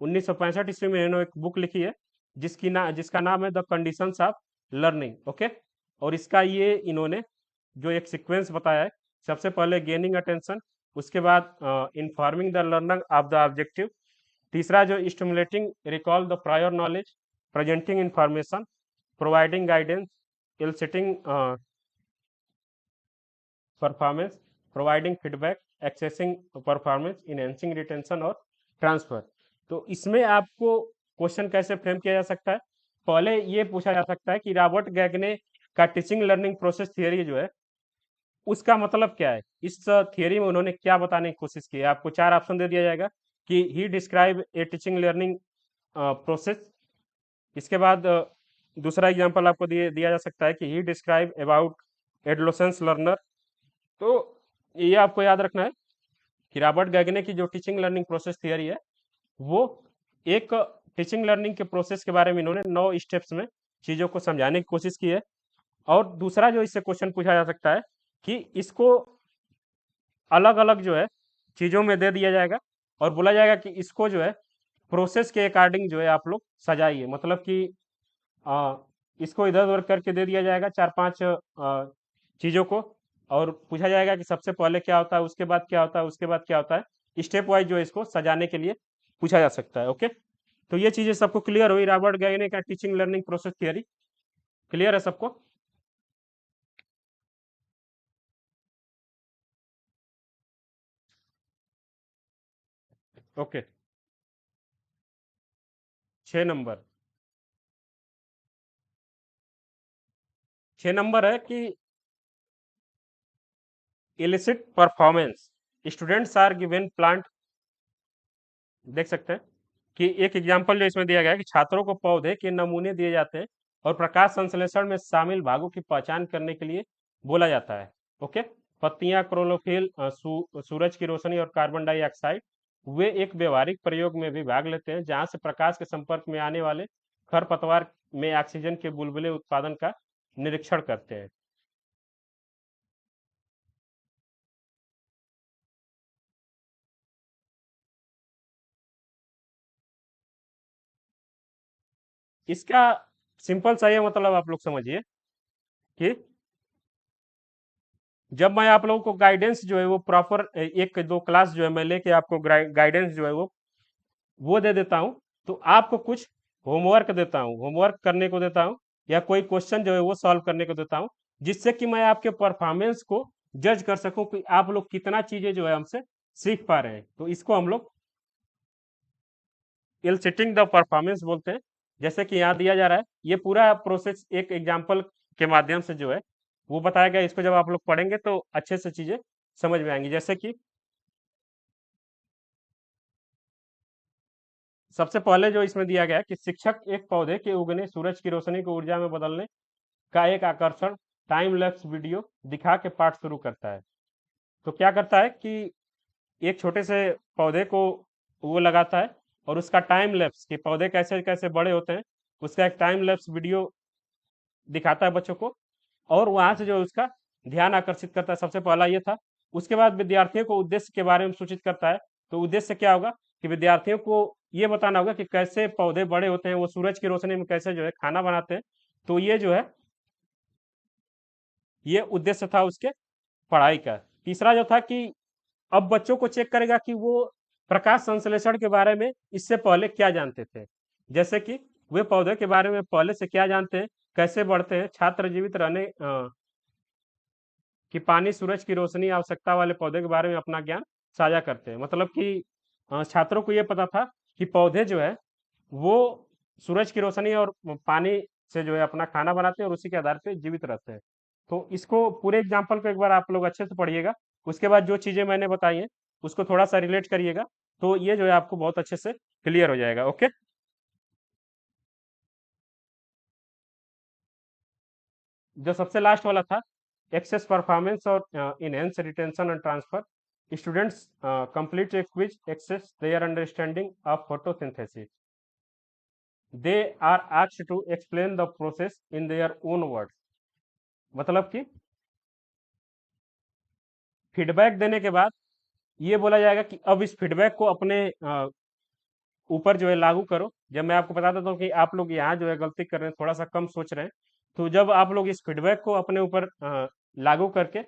1965 ईस्वी में इन्होंने एक बुक लिखी है जिसका नाम है the conditions of learning. Okay. और इसका ये इन्होंने जो एक सीक्वेंस बताया है, सबसे पहले गेनिंग अटेंशन, उसके बाद informing the learner of the objective, तीसरा जो stimulating recall the prior knowledge, presenting information, providing guidance, eliciting performance, providing feedback, accessing performance, enhancing retention और ट्रांसफर। तो इसमें आपको क्वेश्चन कैसे फ्रेम किया जा सकता है, पहले ये पूछा जा सकता है कि रॉबर्ट गैगने का टीचिंग लर्निंग प्रोसेस थियरी जो है उसका मतलब क्या है, इस थियरी में उन्होंने क्या बताने की कोशिश की है। आपको चार ऑप्शन दे दिया जाएगा कि he describe a teaching learning process. इसके बाद दूसरा एग्जांपल आपको दिया जा सकता है कि he describe about adolescence learner. तो ये आपको याद रखना है कि रॉबर्ट गैगने की जो टीचिंग लर्निंग प्रोसेस थियरी है, वो एक टीचिंग लर्निंग के प्रोसेस के बारे में इन्होंने 9 स्टेप्स में चीजों को समझाने की कोशिश की है। और दूसरा जो इससे क्वेश्चन पूछा जा सकता है कि इसको अलग अलग जो है चीजों में दे दिया जाएगा और बोला जाएगा कि इसको जो है प्रोसेस के अकॉर्डिंग जो है आप लोग सजाइए। मतलब कि आ, इसको इधर उधर करके दे दिया जाएगा चार पांच चीजों को, और पूछा जाएगा कि सबसे पहले क्या होता है, उसके बाद क्या होता है, उसके बाद क्या होता है। स्टेप वाइज जो है इसको सजाने के लिए पूछा जा सकता है। ओके, तो ये चीजें सबको क्लियर हुई रॉबर्ट गैगने का teaching learning process theory. Clear है सबको? ओके। 6 नंबर, 6 नंबर है कि elicit performance students are given plant. देख सकते हैं कि एक एग्जांपल जो इसमें दिया गया है कि छात्रों को पौधे के नमूने दिए जाते हैं और प्रकाश संश्लेषण में शामिल भागों की पहचान करने के लिए बोला जाता है। ओके, पत्तियां, क्लोरोफिल, सूरज की रोशनी और कार्बन डाइऑक्साइड, वे एक व्यवहारिक प्रयोग में भी भाग लेते हैं जहां से प्रकाश के संपर्क में आने वाले खरपतवार में ऑक्सीजन के बुलबुले उत्पादन का निरीक्षण करते हैं। इसका सिंपल सा ये मतलब आप लोग समझिए कि जब मैं आप लोगों को गाइडेंस जो है वो प्रॉपर एक दो क्लास जो है मैं लेके आपको गाइडेंस जो है वो दे देता हूँ, तो आपको कुछ होमवर्क देता हूँ, होमवर्क करने को देता हूँ, या कोई क्वेश्चन जो है वो सॉल्व करने को देता हूँ, जिससे कि मैं आपके परफॉर्मेंस को जज कर सकूं कि आप लोग कितना चीजें जो है हमसे सीख पा रहे हैं। तो इसको हम लोग इलसिटिंग द परफॉर्मेंस बोलते हैं। जैसे कि यहाँ दिया जा रहा है, ये पूरा प्रोसेस एक एग्जाम्पल के माध्यम से जो है वो बताया गया। इसको जब आप लोग पढ़ेंगे तो अच्छे से चीजें समझ में आएंगी। जैसे कि सबसे पहले जो इसमें दिया गया है कि शिक्षक एक पौधे के उगने, सूरज की रोशनी को ऊर्जा में बदलने का एक आकर्षण टाइम लैप्स वीडियो दिखा के पाठ शुरू करता है। तो क्या करता है कि एक छोटे से पौधे को वो लगाता है और उसका टाइम लैप्स कि पौधे कैसे कैसे बड़े होते हैं, उसका एक टाइम लैप्स वीडियो दिखाता है बच्चों को, और वहां से जो उसका ध्यान आकर्षित करता है। सबसे पहला ये था। उसके बाद विद्यार्थियों को उद्देश्य के बारे में सूचित करता है। तो उद्देश्य क्या होगा कि विद्यार्थियों को ये बताना होगा कि कैसे पौधे बड़े होते हैं, वो सूरज की रोशनी में कैसे जो है खाना बनाते हैं। तो ये जो है ये उद्देश्य था उसके पढ़ाई का। तीसरा जो था कि अब बच्चों को चेक करेगा कि वो प्रकाश संश्लेषण के बारे में इससे पहले क्या जानते थे। जैसे कि वे पौधे के बारे में पहले से क्या जानते हैं, कैसे बढ़ते हैं। छात्र जीवित रहने कि पानी, सूरज की रोशनी, आवश्यकता वाले पौधे के बारे में अपना ज्ञान साझा करते हैं। मतलब कि छात्रों को यह पता था कि पौधे जो है वो सूरज की रोशनी और पानी से जो है अपना खाना बनाते हैं और उसी के आधार पे जीवित रहते हैं। तो इसको पूरे एग्जाम्पल को एक बार आप लोग अच्छे से पढ़िएगा। उसके बाद जो चीजें मैंने बताई हैं उसको थोड़ा सा रिलेट करिएगा, तो ये जो है आपको बहुत अच्छे से क्लियर हो जाएगा। ओके, जो सबसे लास्ट वाला था, एक्सेस परफॉर्मेंस और enhance retention and transfer, students complete a quiz assess their understanding of photosynthesis, they are asked to explain the process in their own words. मतलब कि फीडबैक देने के बाद ये बोला जाएगा कि अब इस फीडबैक को अपने ऊपर जो है लागू करो। जब मैं आपको बता देता हूँ कि आप लोग यहाँ जो है गलती कर रहे हैं, थोड़ा सा कम सोच रहे हैं, तो जब आप लोग इस फीडबैक को अपने ऊपर लागू करके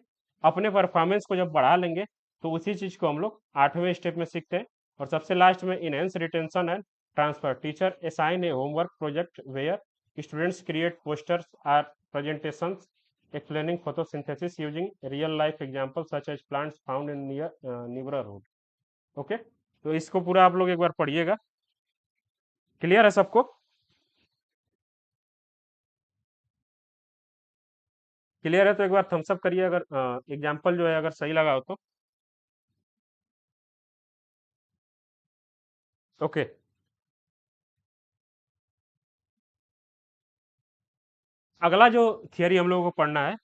अपने परफॉर्मेंस को जब बढ़ा लेंगे, तो उसी चीज को हम लोग 8वें स्टेप में सीखते हैं। और सबसे लास्ट में enhance retention and transfer, teacher assign a homework project where students create posters or presentation explaining photosynthesis using real life examples such as plants found in near neighborhood। Okay, तो इसको पूरा आप लोग एक बार पढ़िएगा। क्लियर है सबको? क्लियर है तो एक बार थम्स अप करिए अगर एग्जाम्पल जो है अगर सही लगा हो तो। ओके, अगला जो थियरी हम लोगों को पढ़ना है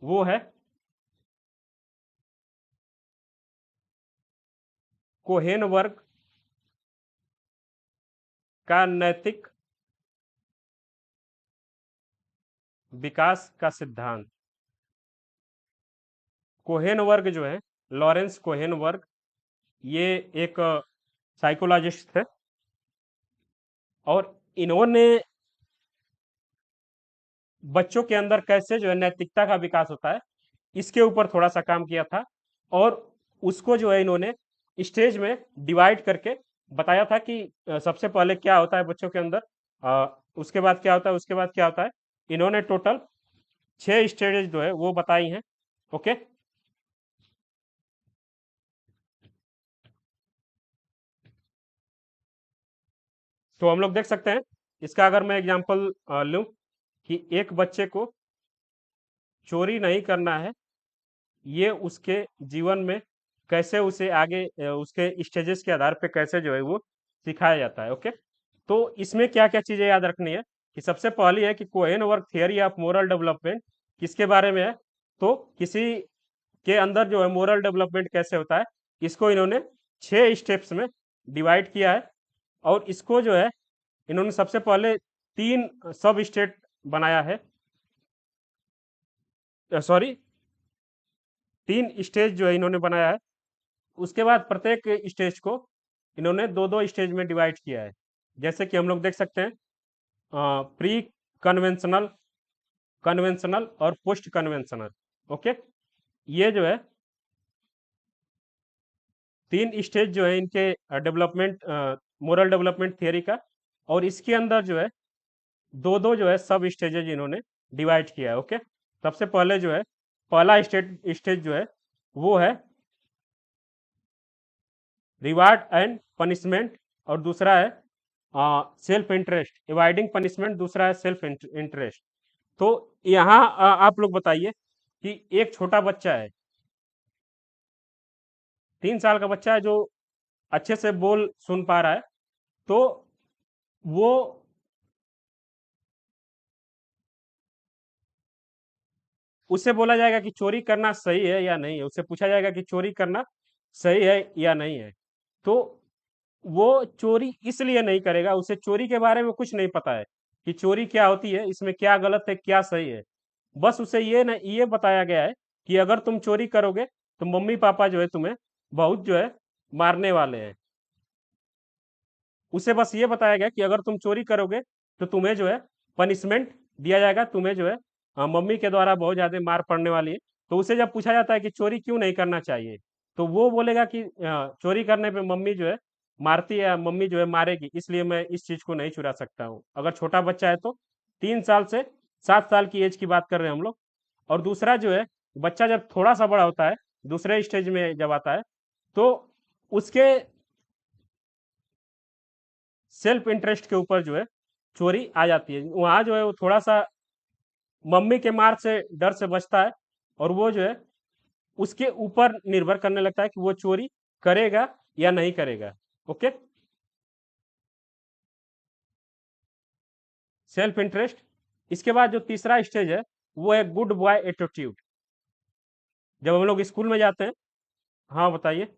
वो है कोहेन वर्ग का नैतिक विकास का सिद्धांत। कोहेन वर्ग जो है, लॉरेंस कोहेन वर्ग, ये एक साइकोलॉजिस्ट थे और इन्होंने बच्चों के अंदर कैसे जो है नैतिकता का विकास होता है इसके ऊपर थोड़ा सा काम किया था और उसको जो है इन्होंने स्टेज में डिवाइड करके बताया था कि सबसे पहले क्या होता है बच्चों के अंदर, उसके बाद क्या होता है, उसके बाद क्या होता है। इन्होंने टोटल 6 स्टेजेस जो है वो बताई हैं। ओके, तो हम लोग देख सकते हैं इसका, अगर मैं एग्जांपल लूं कि एक बच्चे को चोरी नहीं करना है, ये उसके जीवन में कैसे उसे आगे उसके स्टेजेस के आधार पे कैसे जो है वो सिखाया जाता है। ओके, तो इसमें क्या क्या चीजें याद रखनी है कि सबसे पहली है कि Cohen work theory of moral development किसके बारे में है, तो किसी के अंदर जो है मोरल डेवलपमेंट कैसे होता है इसको इन्होंने 6 स्टेप्स में डिवाइड किया है और इसको जो है इन्होंने सबसे पहले 3 सब स्टेट बनाया है, सॉरी 3 स्टेज जो है इन्होंने बनाया है। उसके बाद प्रत्येक स्टेज को इन्होंने दो दो स्टेज में डिवाइड किया है। जैसे कि हम लोग देख सकते हैं प्री कन्वेंशनल, कन्वेंशनल और पोस्ट कन्वेंशनल। ओके, ये जो है 3 स्टेज जो है इनके डेवलपमेंट, मोरल डेवलपमेंट थियरी का, और इसके अंदर जो है दो दो जो है सब स्टेजेज इन्होंने डिवाइड किया है। ओके, सबसे पहले जो है पहला स्टेज जो है वो है रिवार्ड एंड पनिशमेंट और दूसरा है सेल्फ इंटरेस्ट, अवॉइडिंग पनिशमेंट, दूसरा है सेल्फ इंटरेस्ट। तो यहाँ आप लोग बताइए कि एक छोटा बच्चा है, 3 साल का बच्चा है जो अच्छे से बोल सुन पा रहा है, तो वो उससे बोला जाएगा कि चोरी करना सही है या नहीं है, उससे पूछा जाएगा कि चोरी करना सही है या नहीं है, तो वो चोरी इसलिए नहीं करेगा, उसे चोरी के बारे में कुछ नहीं पता है कि चोरी क्या होती है, इसमें क्या गलत है क्या सही है। बस उसे ये बताया गया है कि अगर तुम चोरी करोगे तो मम्मी पापा जो है तुम्हें बहुत जो है मारने वाले हैं। उसे बस ये बताया गया कि अगर तुम चोरी करोगे तो तुम्हें जो है पनिशमेंट दिया जाएगा, तुम्हें जो है मम्मी के द्वारा बहुत ज्यादा मार पड़ने वाली है। तो उसे जब पूछा जाता है कि चोरी क्यों नहीं करना चाहिए, तो वो बोलेगा कि चोरी करने पे मम्मी जो है मारती है, मम्मी जो है मारेगी, इसलिए मैं इस चीज को नहीं चुरा सकता हूँ। अगर छोटा बच्चा है तो 3 साल से 7 साल की एज की बात कर रहे हैं हम लोग। और दूसरा जो है बच्चा जब थोड़ा सा बड़ा होता है, दूसरे स्टेज में जब आता है, तो उसके सेल्फ इंटरेस्ट के ऊपर जो है चोरी आ जाती है। वहां जो है वो थोड़ा सा मम्मी के मार से डर से बचता है और वो जो है उसके ऊपर निर्भर करने लगता है कि वो चोरी करेगा या नहीं करेगा। Okay, self interest. इसके बाद जो तीसरा स्टेज है वो है गुड बॉय एटीट्यूड। जब हम लोग स्कूल में जाते हैं, हाँ बताइए।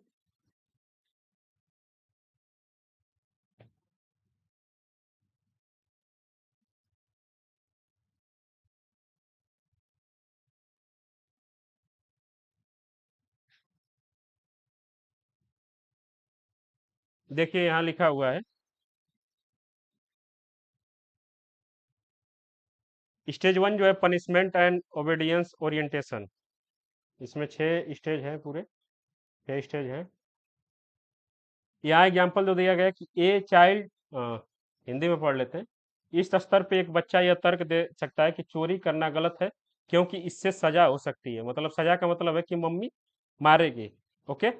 देखिए यहाँ लिखा हुआ है स्टेज 1 जो है पनिशमेंट एंड ओबीडियंस ओरिएंटेशन। इसमें 6 स्टेज हैं, पूरे 6 स्टेज हैं। यहाँ एग्जाम्पल जो दिया गया है कि ए चाइल्ड, हिंदी में पढ़ लेते हैं। इस स्तर पे एक बच्चा यह तर्क दे सकता है कि चोरी करना गलत है क्योंकि इससे सजा हो सकती है, मतलब सजा का मतलब है कि मम्मी मारेगी। ओके,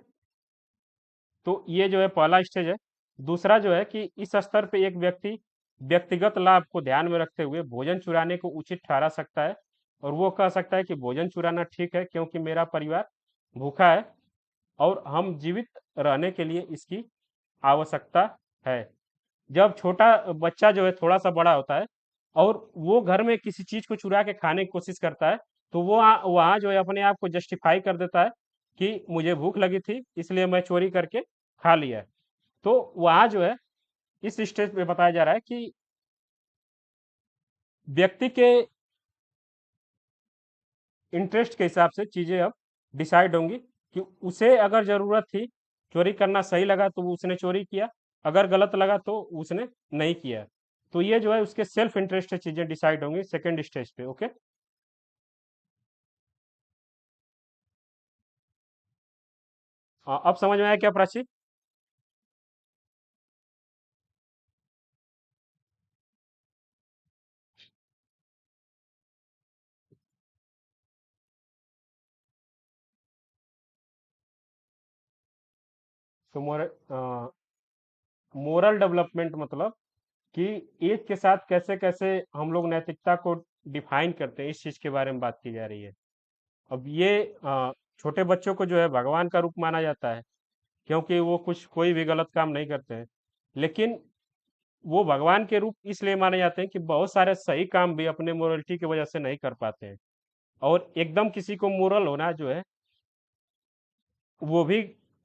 तो ये जो है पहला स्टेज है। दूसरा जो है कि इस स्तर पे एक व्यक्ति व्यक्तिगत लाभ को ध्यान में रखते हुए भोजन चुराने को उचित ठहरा सकता है और वो कह सकता है कि भोजन चुराना ठीक है क्योंकि मेरा परिवार भूखा है और हम जीवित रहने के लिए इसकी आवश्यकता है। जब छोटा बच्चा जो है थोड़ा सा बड़ा होता है और वो घर में किसी चीज को चुरा के खाने की कोशिश करता है, तो वो वहां जो है अपने आप को जस्टिफाई कर देता है कि मुझे भूख लगी थी इसलिए मैं चोरी करके खा लिया है। तो वहां जो है इस स्टेज पे बताया जा रहा है कि व्यक्ति के इंटरेस्ट के हिसाब से चीजें अब डिसाइड होंगी कि उसे अगर जरूरत थी, चोरी करना सही लगा तो उसने चोरी किया, अगर गलत लगा तो उसने नहीं किया। तो ये जो है उसके सेल्फ इंटरेस्ट से चीजें डिसाइड होंगी सेकंड स्टेज पे। ओके, अब समझ में आया क्या प्राची? तो मोरल डेवलपमेंट मतलब कि एज के साथ कैसे कैसे हम लोग नैतिकता को डिफाइन करते हैं, इस चीज के बारे में बात की जा रही है। अब ये छोटे बच्चों को जो है भगवान का रूप माना जाता है, क्योंकि वो कुछ कोई भी गलत काम नहीं करते हैं। लेकिन वो भगवान के रूप इसलिए माने जाते हैं कि बहुत सारे सही काम भी अपने मोरलिटी की वजह से नहीं कर पाते हैं। और एकदम किसी को मोरल होना जो है वो भी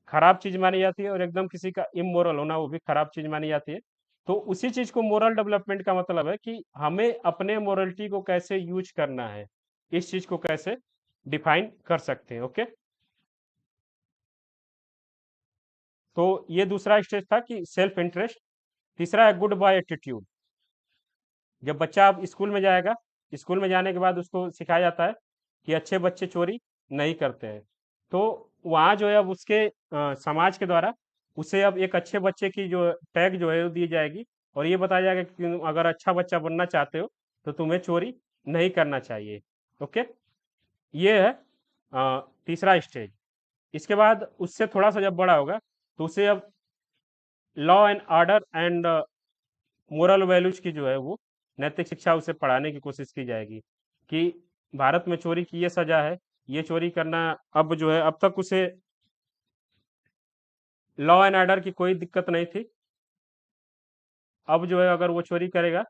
खराब चीज मानी जाती है, और एकदम किसी का इमोरल होना वो भी खराब चीज मानी जाती है। तो उसी चीज को मोरल डेवलपमेंट का मतलब है कि हमें अपने मोरलिटी को कैसे यूज करना है, इस चीज को कैसे डिफाइन कर सकते हैं। ओके, तो ये दूसरा स्टेज था कि सेल्फ इंटरेस्ट। तीसरा है गुड बॉय एटीट्यूड। जब बच्चा अब स्कूल में जाएगा, स्कूल में जाने के बाद उसको सिखाया जाता है कि अच्छे बच्चे चोरी नहीं करते हैं। तो वहाँ जो है अब उसके समाज के द्वारा उसे अब एक अच्छे बच्चे की जो टैग जो है वो दी जाएगी, और ये बताया जाएगा कि तुम अगर अच्छा बच्चा बनना चाहते हो तो तुम्हें चोरी नहीं करना चाहिए। ओके, ये है तीसरा स्टेज। इसके बाद उससे थोड़ा सा जब बड़ा होगा तो उसे अब law and order and moral values की जो है वो नैतिक शिक्षा उसे पढ़ाने की कोशिश की जाएगी कि भारत में चोरी की ये सजा है, ये चोरी करना अब जो है, अब तक उसे लॉ एंड ऑर्डर की कोई दिक्कत नहीं थी, अब जो है अगर वो चोरी करेगा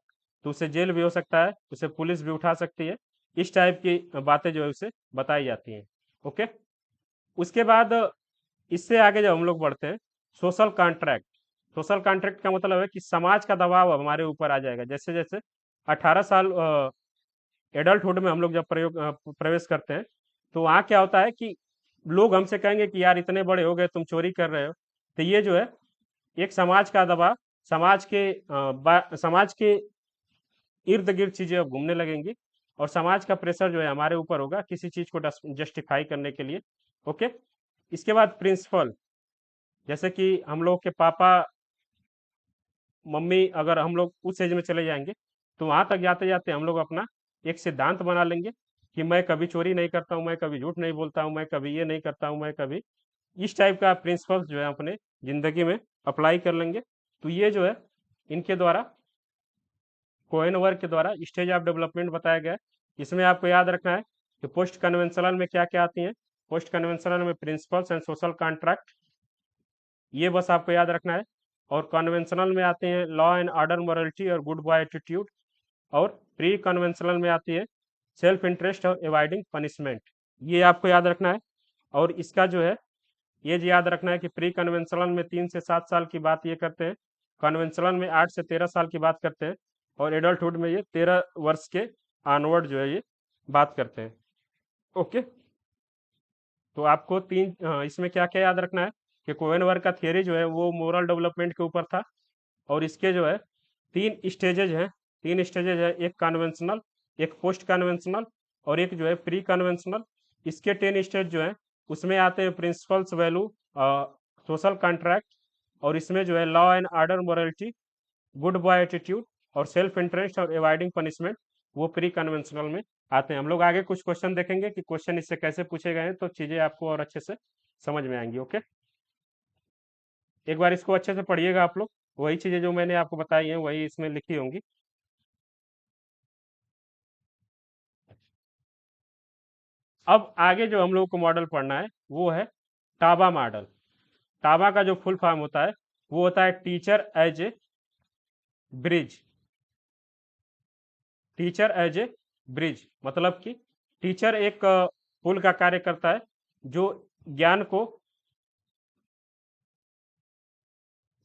तो उसे जेल भी हो सकता है, उसे पुलिस भी उठा सकती है। इस टाइप की बातें जो है उसे बताई जाती हैं। ओके, उसके बाद इससे आगे जब हम लोग बढ़ते हैं, सोशल कॉन्ट्रैक्ट। सोशल कॉन्ट्रैक्ट का मतलब है कि समाज का दबाव अब हमारे ऊपर आ जाएगा। जैसे जैसे 18 साल एडल्टहुड में हम लोग जब प्रवेश करते हैं, तो वहाँ क्या होता है कि लोग हमसे कहेंगे कि यार इतने बड़े हो गए तुम चोरी कर रहे हो। तो ये जो है एक समाज का दबाव, समाज के इर्द गिर्द चीजें अब घूमने लगेंगी, और समाज का प्रेशर जो है हमारे ऊपर होगा किसी चीज को जस्टिफाई करने के लिए। ओके, इसके बाद प्रिंसिपल, जैसे कि हम लोग के पापा मम्मी, अगर हम लोग उस एज में चले जाएंगे तो वहां तक जाते जाते हम लोग अपना एक सिद्धांत बना लेंगे कि मैं कभी चोरी नहीं करता हूँ, मैं कभी झूठ नहीं बोलता हूँ, मैं कभी ये नहीं करता हूँ, मैं कभी इस टाइप का प्रिंसिपल्स जो है अपने जिंदगी में अप्लाई कर लेंगे। तो ये जो है इनके द्वारा, कोहेन वर्ग के द्वारा स्टेज ऑफ डेवलपमेंट बताया गया है। इसमें आपको याद रखना है कि पोस्ट कन्वेंशनल में क्या क्या आती है। पोस्ट कन्वेंशनल में प्रिंसिपल्स एंड सोशल कॉन्ट्रैक्ट, ये बस आपको याद रखना है। और कन्वेंशनल में आते हैं लॉ एंड ऑर्डर, मोरलिटी और गुड बॉय एटीट्यूड। और प्री कन्वेंशनल में आती है सेल्फ इंटरेस्ट और अवॉइडिंग पनिशमेंट, ये आपको याद रखना है। और इसका जो है ये जो याद रखना है कि प्री कन्वेंशनल में 3 से 7 साल की बात ये करते हैं, कन्वेंशनल में 8 से 13 साल की बात करते हैं, और एडल्टहुड में ये 13 वर्ष के ऑनवर्ड जो है ये बात करते हैं। ओके, तो आपको इसमें क्या क्या याद रखना है कि कोहेन वर्ग का थियरी जो है वो मोरल डेवलपमेंट के ऊपर था, और इसके जो है 3 स्टेजेज हैं। 3 स्टेजेज है, एक कन्वेंशनल, एक पोस्ट कन्वेंशनल, और एक जो है प्री कन्वेंशनल। इसके 10 स्टेज जो है उसमें आते हैं प्रिंसिपल्स, वैल्यू, सोशल कॉन्ट्रैक्ट, और इसमें जो है law and order, morality, good boy attitude और सेल्फ इंटरेस्ट और अवॉइडिंग पनिशमेंट, वो प्री कन्वेंशनल में आते हैं। हम लोग आगे कुछ क्वेश्चन देखेंगे कि क्वेश्चन इससे कैसे पूछे गए हैं, तो चीजें आपको और अच्छे से समझ में आएंगी। ओके, एक बार इसको अच्छे से पढ़िएगा आप लोग, वही चीजें जो मैंने आपको बताई हैं वही इसमें लिखी होंगी। अब आगे जो हम लोग को मॉडल पढ़ना है वो है टाबा मॉडल। टाबा का जो फुल फॉर्म होता है वो होता है teacher as a bridge. Teacher as a bridge मतलब कि टीचर एक पुल का कार्य करता है जो ज्ञान को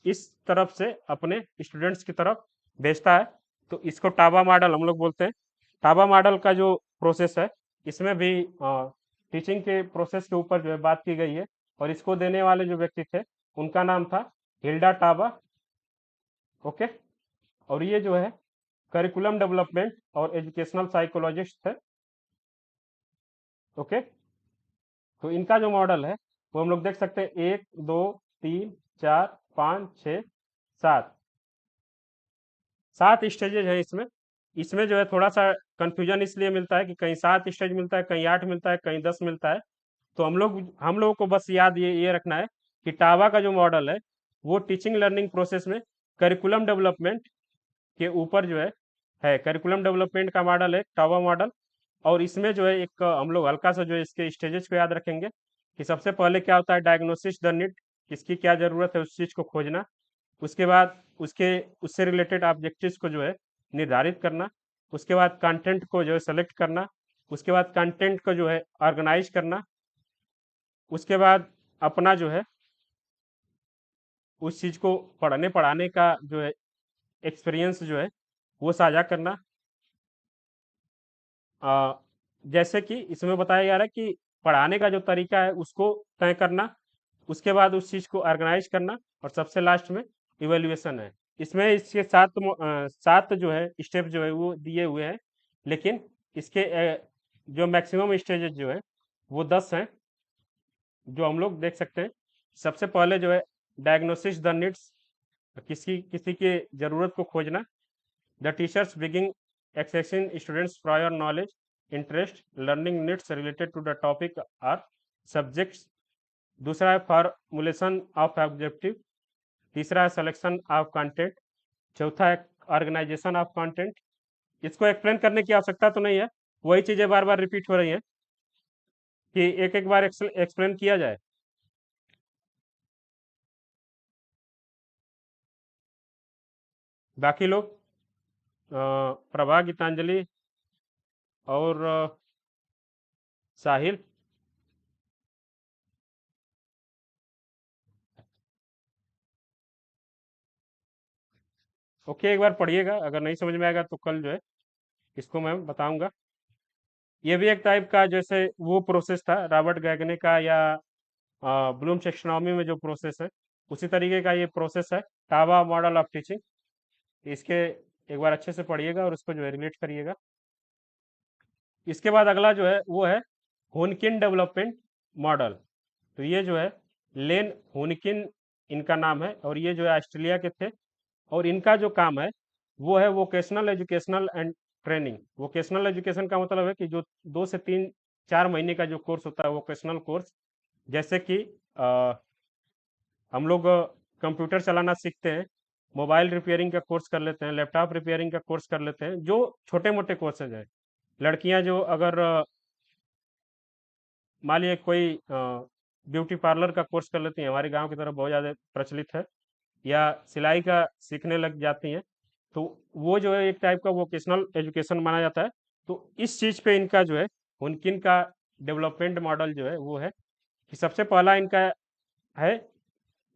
इस तरफ से अपने स्टूडेंट्स की तरफ भेजता है। तो इसको टाबा मॉडल हम लोग बोलते हैं। टाबा मॉडल का जो प्रोसेस है, इसमें भी टीचिंग के प्रोसेस के ऊपर जो है बात की गई है। और इसको देने वाले जो व्यक्ति थे, उनका नाम था हिल्डा टाबा। ओके। और ये जो है करिकुलम डेवलपमेंट और एजुकेशनल साइकोलॉजिस्ट थे। ओके। तो इनका जो मॉडल है वो हम लोग देख सकते हैं, 1 2 3 4 5 6 7 7 स्टेजेज है इसमें। इसमें जो है थोड़ा सा कंफ्यूजन इसलिए मिलता है कि कहीं 7 स्टेज मिलता है, कहीं 8 मिलता है, कहीं 10 मिलता है। तो हम लोगों को बस याद ये रखना है कि टाबा का जो मॉडल है वो टीचिंग लर्निंग प्रोसेस में करिकुलम डेवलपमेंट के ऊपर जो है करिकुलम डेवलपमेंट का मॉडल है टाबा मॉडल। और इसमें जो है एक हम लोग हल्का सा जो है इसके स्टेजेस को याद रखेंगे कि सबसे पहले क्या होता है, डायग्नोसिस द नीड, किसकी क्या जरूरत है उस चीज को खोजना। उसके बाद उससे रिलेटेड ऑब्जेक्टिव्स को जो है निर्धारित करना। उसके बाद कंटेंट को जो है सेलेक्ट करना। उसके बाद कंटेंट को जो है ऑर्गेनाइज करना। उसके बाद अपना जो है उस चीज को पढ़ने पढ़ाने का जो है एक्सपीरियंस जो है वो साझा करना। आ, जैसे कि इसमें बताया जा रहा है कि पढ़ाने का जो तरीका है उसको तय करना। उसके बाद उस चीज को ऑर्गेनाइज करना। और सबसे लास्ट में इवेल्युएशन है। इसमें इसके 7 जो है स्टेप जो है वो दिए हुए हैं। लेकिन इसके जो मैक्सिमम स्टेजेस जो है वो 10 हैं, जो हम लोग देख सकते हैं। सबसे पहले जो है डायग्नोसिस द नीड्स, किसी किसी के जरूरत को खोजना। The teachers begin accessing students prior knowledge, interest, learning needs related to the topic or subjects। दूसरा है फॉर्मुलेशन ऑफ ऑब्जेक्टिव। तीसरा है सिलेक्शन ऑफ कंटेंट। चौथा है ऑर्गेनाइजेशन ऑफ कंटेंट। इसको एक्सप्लेन करने की आवश्यकता तो नहीं है, वही चीजें बार बार रिपीट हो रही हैं कि एक एक बार एक्सप्लेन किया जाए। बाकी लोग प्रभा, गीतांजलि और साहिल। ओके, एक बार पढ़िएगा, अगर नहीं समझ में आएगा तो कल जो है इसको मैं बताऊंगा। ये भी एक टाइप का जैसे वो प्रोसेस था रॉबर्ट गैगने का, या ब्लूम टेक्सोनॉमी में जो प्रोसेस है, उसी तरीके का ये प्रोसेस है, टाबा मॉडल ऑफ टीचिंग। इसके एक बार अच्छे से पढ़िएगा और उसको जो है रिलेट करिएगा। इसके बाद अगला जो है वो है होनकिन डेवलपमेंट मॉडल। तो ये जो है लेन होनकिन इनका नाम है, और ये जो है ऑस्ट्रेलिया के थे। और इनका जो काम है वो है vocational educational and training. Vocational education का मतलब है कि जो 2 से 3 4 महीने का जो कोर्स होता है वोकेशनल कोर्स, जैसे कि हम लोग कंप्यूटर चलाना सीखते हैं, मोबाइल रिपेयरिंग का कोर्स कर लेते हैं, लैपटॉप रिपेयरिंग का कोर्स कर लेते हैं, जो छोटे मोटे कोर्सेज है। लड़कियां जो अगर मान लीजिए कोई ब्यूटी पार्लर का कोर्स कर लेती हैं, हमारे गांव की तरफ बहुत ज़्यादा प्रचलित है, या सिलाई का सीखने लग जाती हैं, तो वो जो है एक टाइप का वोकेशनल एजुकेशन माना जाता है। तो इस चीज़ पे इनका जो है उनकिन का डेवलपमेंट मॉडल जो है वो है कि सबसे पहला इनका है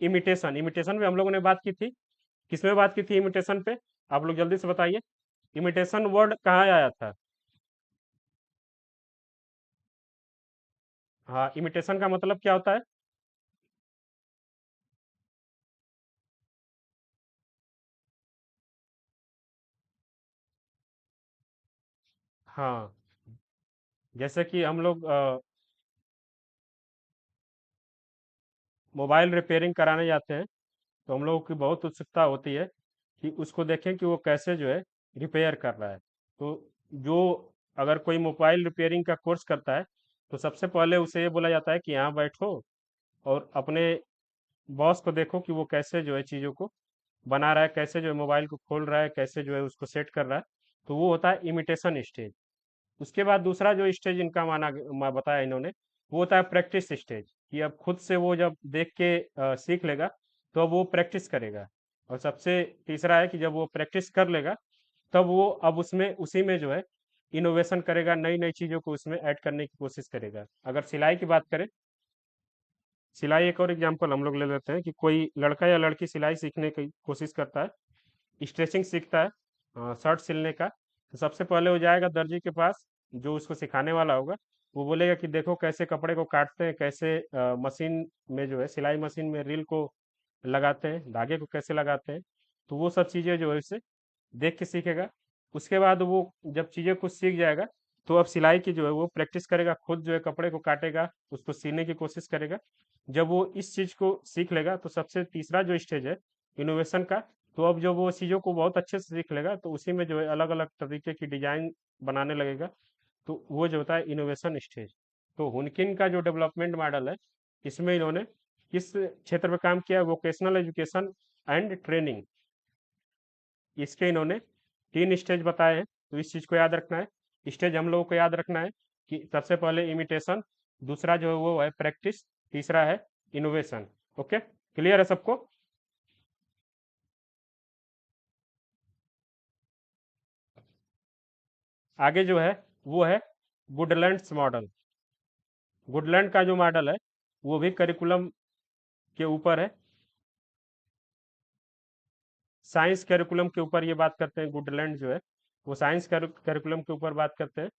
इमिटेशन। इमिटेशन पे हम लोगों ने बात की थी, किसमें बात की थी इमिटेशन पे, आप लोग जल्दी से बताइए। इमिटेशन वर्ड कहाँ आया था? हाँ, इमिटेशन का मतलब क्या होता है? हाँ, जैसे कि हम लोग मोबाइल रिपेयरिंग कराने जाते हैं, तो हम लोगों की बहुत उत्सुकता होती है कि उसको देखें कि वो कैसे जो है रिपेयर कर रहा है। तो जो अगर कोई मोबाइल रिपेयरिंग का कोर्स करता है, तो सबसे पहले उसे ये बोला जाता है कि यहाँ बैठो और अपने बॉस को देखो कि वो कैसे जो है चीज़ों को बना रहा है, कैसे जो है मोबाइल को खोल रहा है, कैसे जो है उसको सेट कर रहा है। तो वो होता है इमिटेशन स्टेज। उसके बाद दूसरा जो स्टेज इनका बताया इन्होंने, वो होता है प्रैक्टिस स्टेज, कि अब खुद से वो जब देख के सीख लेगा तो अब वो प्रैक्टिस करेगा। और सबसे तीसरा है कि जब वो प्रैक्टिस कर लेगा तब वो अब उसमें उसी में जो है इनोवेशन करेगा, नई नई चीज़ों को उसमें ऐड करने की कोशिश करेगा। अगर सिलाई की बात करें सिलाई एक और एग्जांपल हम लोग ले लेते हैं कि कोई लड़का या लड़की सिलाई सीखने की कोशिश करता है, स्टिचिंग सीखता है, शर्ट सिलने का। तो सबसे पहले वो जाएगा दर्जी के पास, जो उसको सिखाने वाला होगा। वो बोलेगा कि देखो कैसे कपड़े को काटते हैं, कैसे मशीन में जो है सिलाई मशीन में रील को लगाते हैं, धागे को कैसे लगाते हैं। तो वो सब चीज़ें जो है उसे देख के सीखेगा। उसके बाद वो जब चीज़ें कुछ सीख जाएगा, तो अब सिलाई की जो है वो प्रैक्टिस करेगा, खुद जो है कपड़े को काटेगा, उसको सीने की कोशिश करेगा। जब वो इस चीज़ को सीख लेगा, तो सबसे तीसरा जो स्टेज है इनोवेशन का, तो अब जब वो चीज़ों को बहुत अच्छे से सीख लेगा, तो उसी में जो है अलग अलग तरीके की डिजाइन बनाने लगेगा। तो वो जो होता है इनोवेशन स्टेज। तो हुनकिन का जो डेवलपमेंट मॉडल है, इसमें इन्होंने किस क्षेत्र में काम किया, वोकेशनल एजुकेशन एंड ट्रेनिंग। इसके इन्होंने 3 स्टेज बताए हैं। तो इस चीज़ को याद रखना है। स्टेज हम लोगों को याद रखना है कि सबसे पहले इमिटेशन, दूसरा जो है वो है प्रैक्टिस, तीसरा है इनोवेशन। ओके, क्लियर है सबको? आगे जो है वो है गुडलैंड्स मॉडल। गुडलैंड का जो मॉडल है वो भी करिकुलम के ऊपर है, साइंस करिकुलम के ऊपर ये बात करते हैं। गुडलैंड जो है वो साइंस करिकुलम के ऊपर बात करते हैं,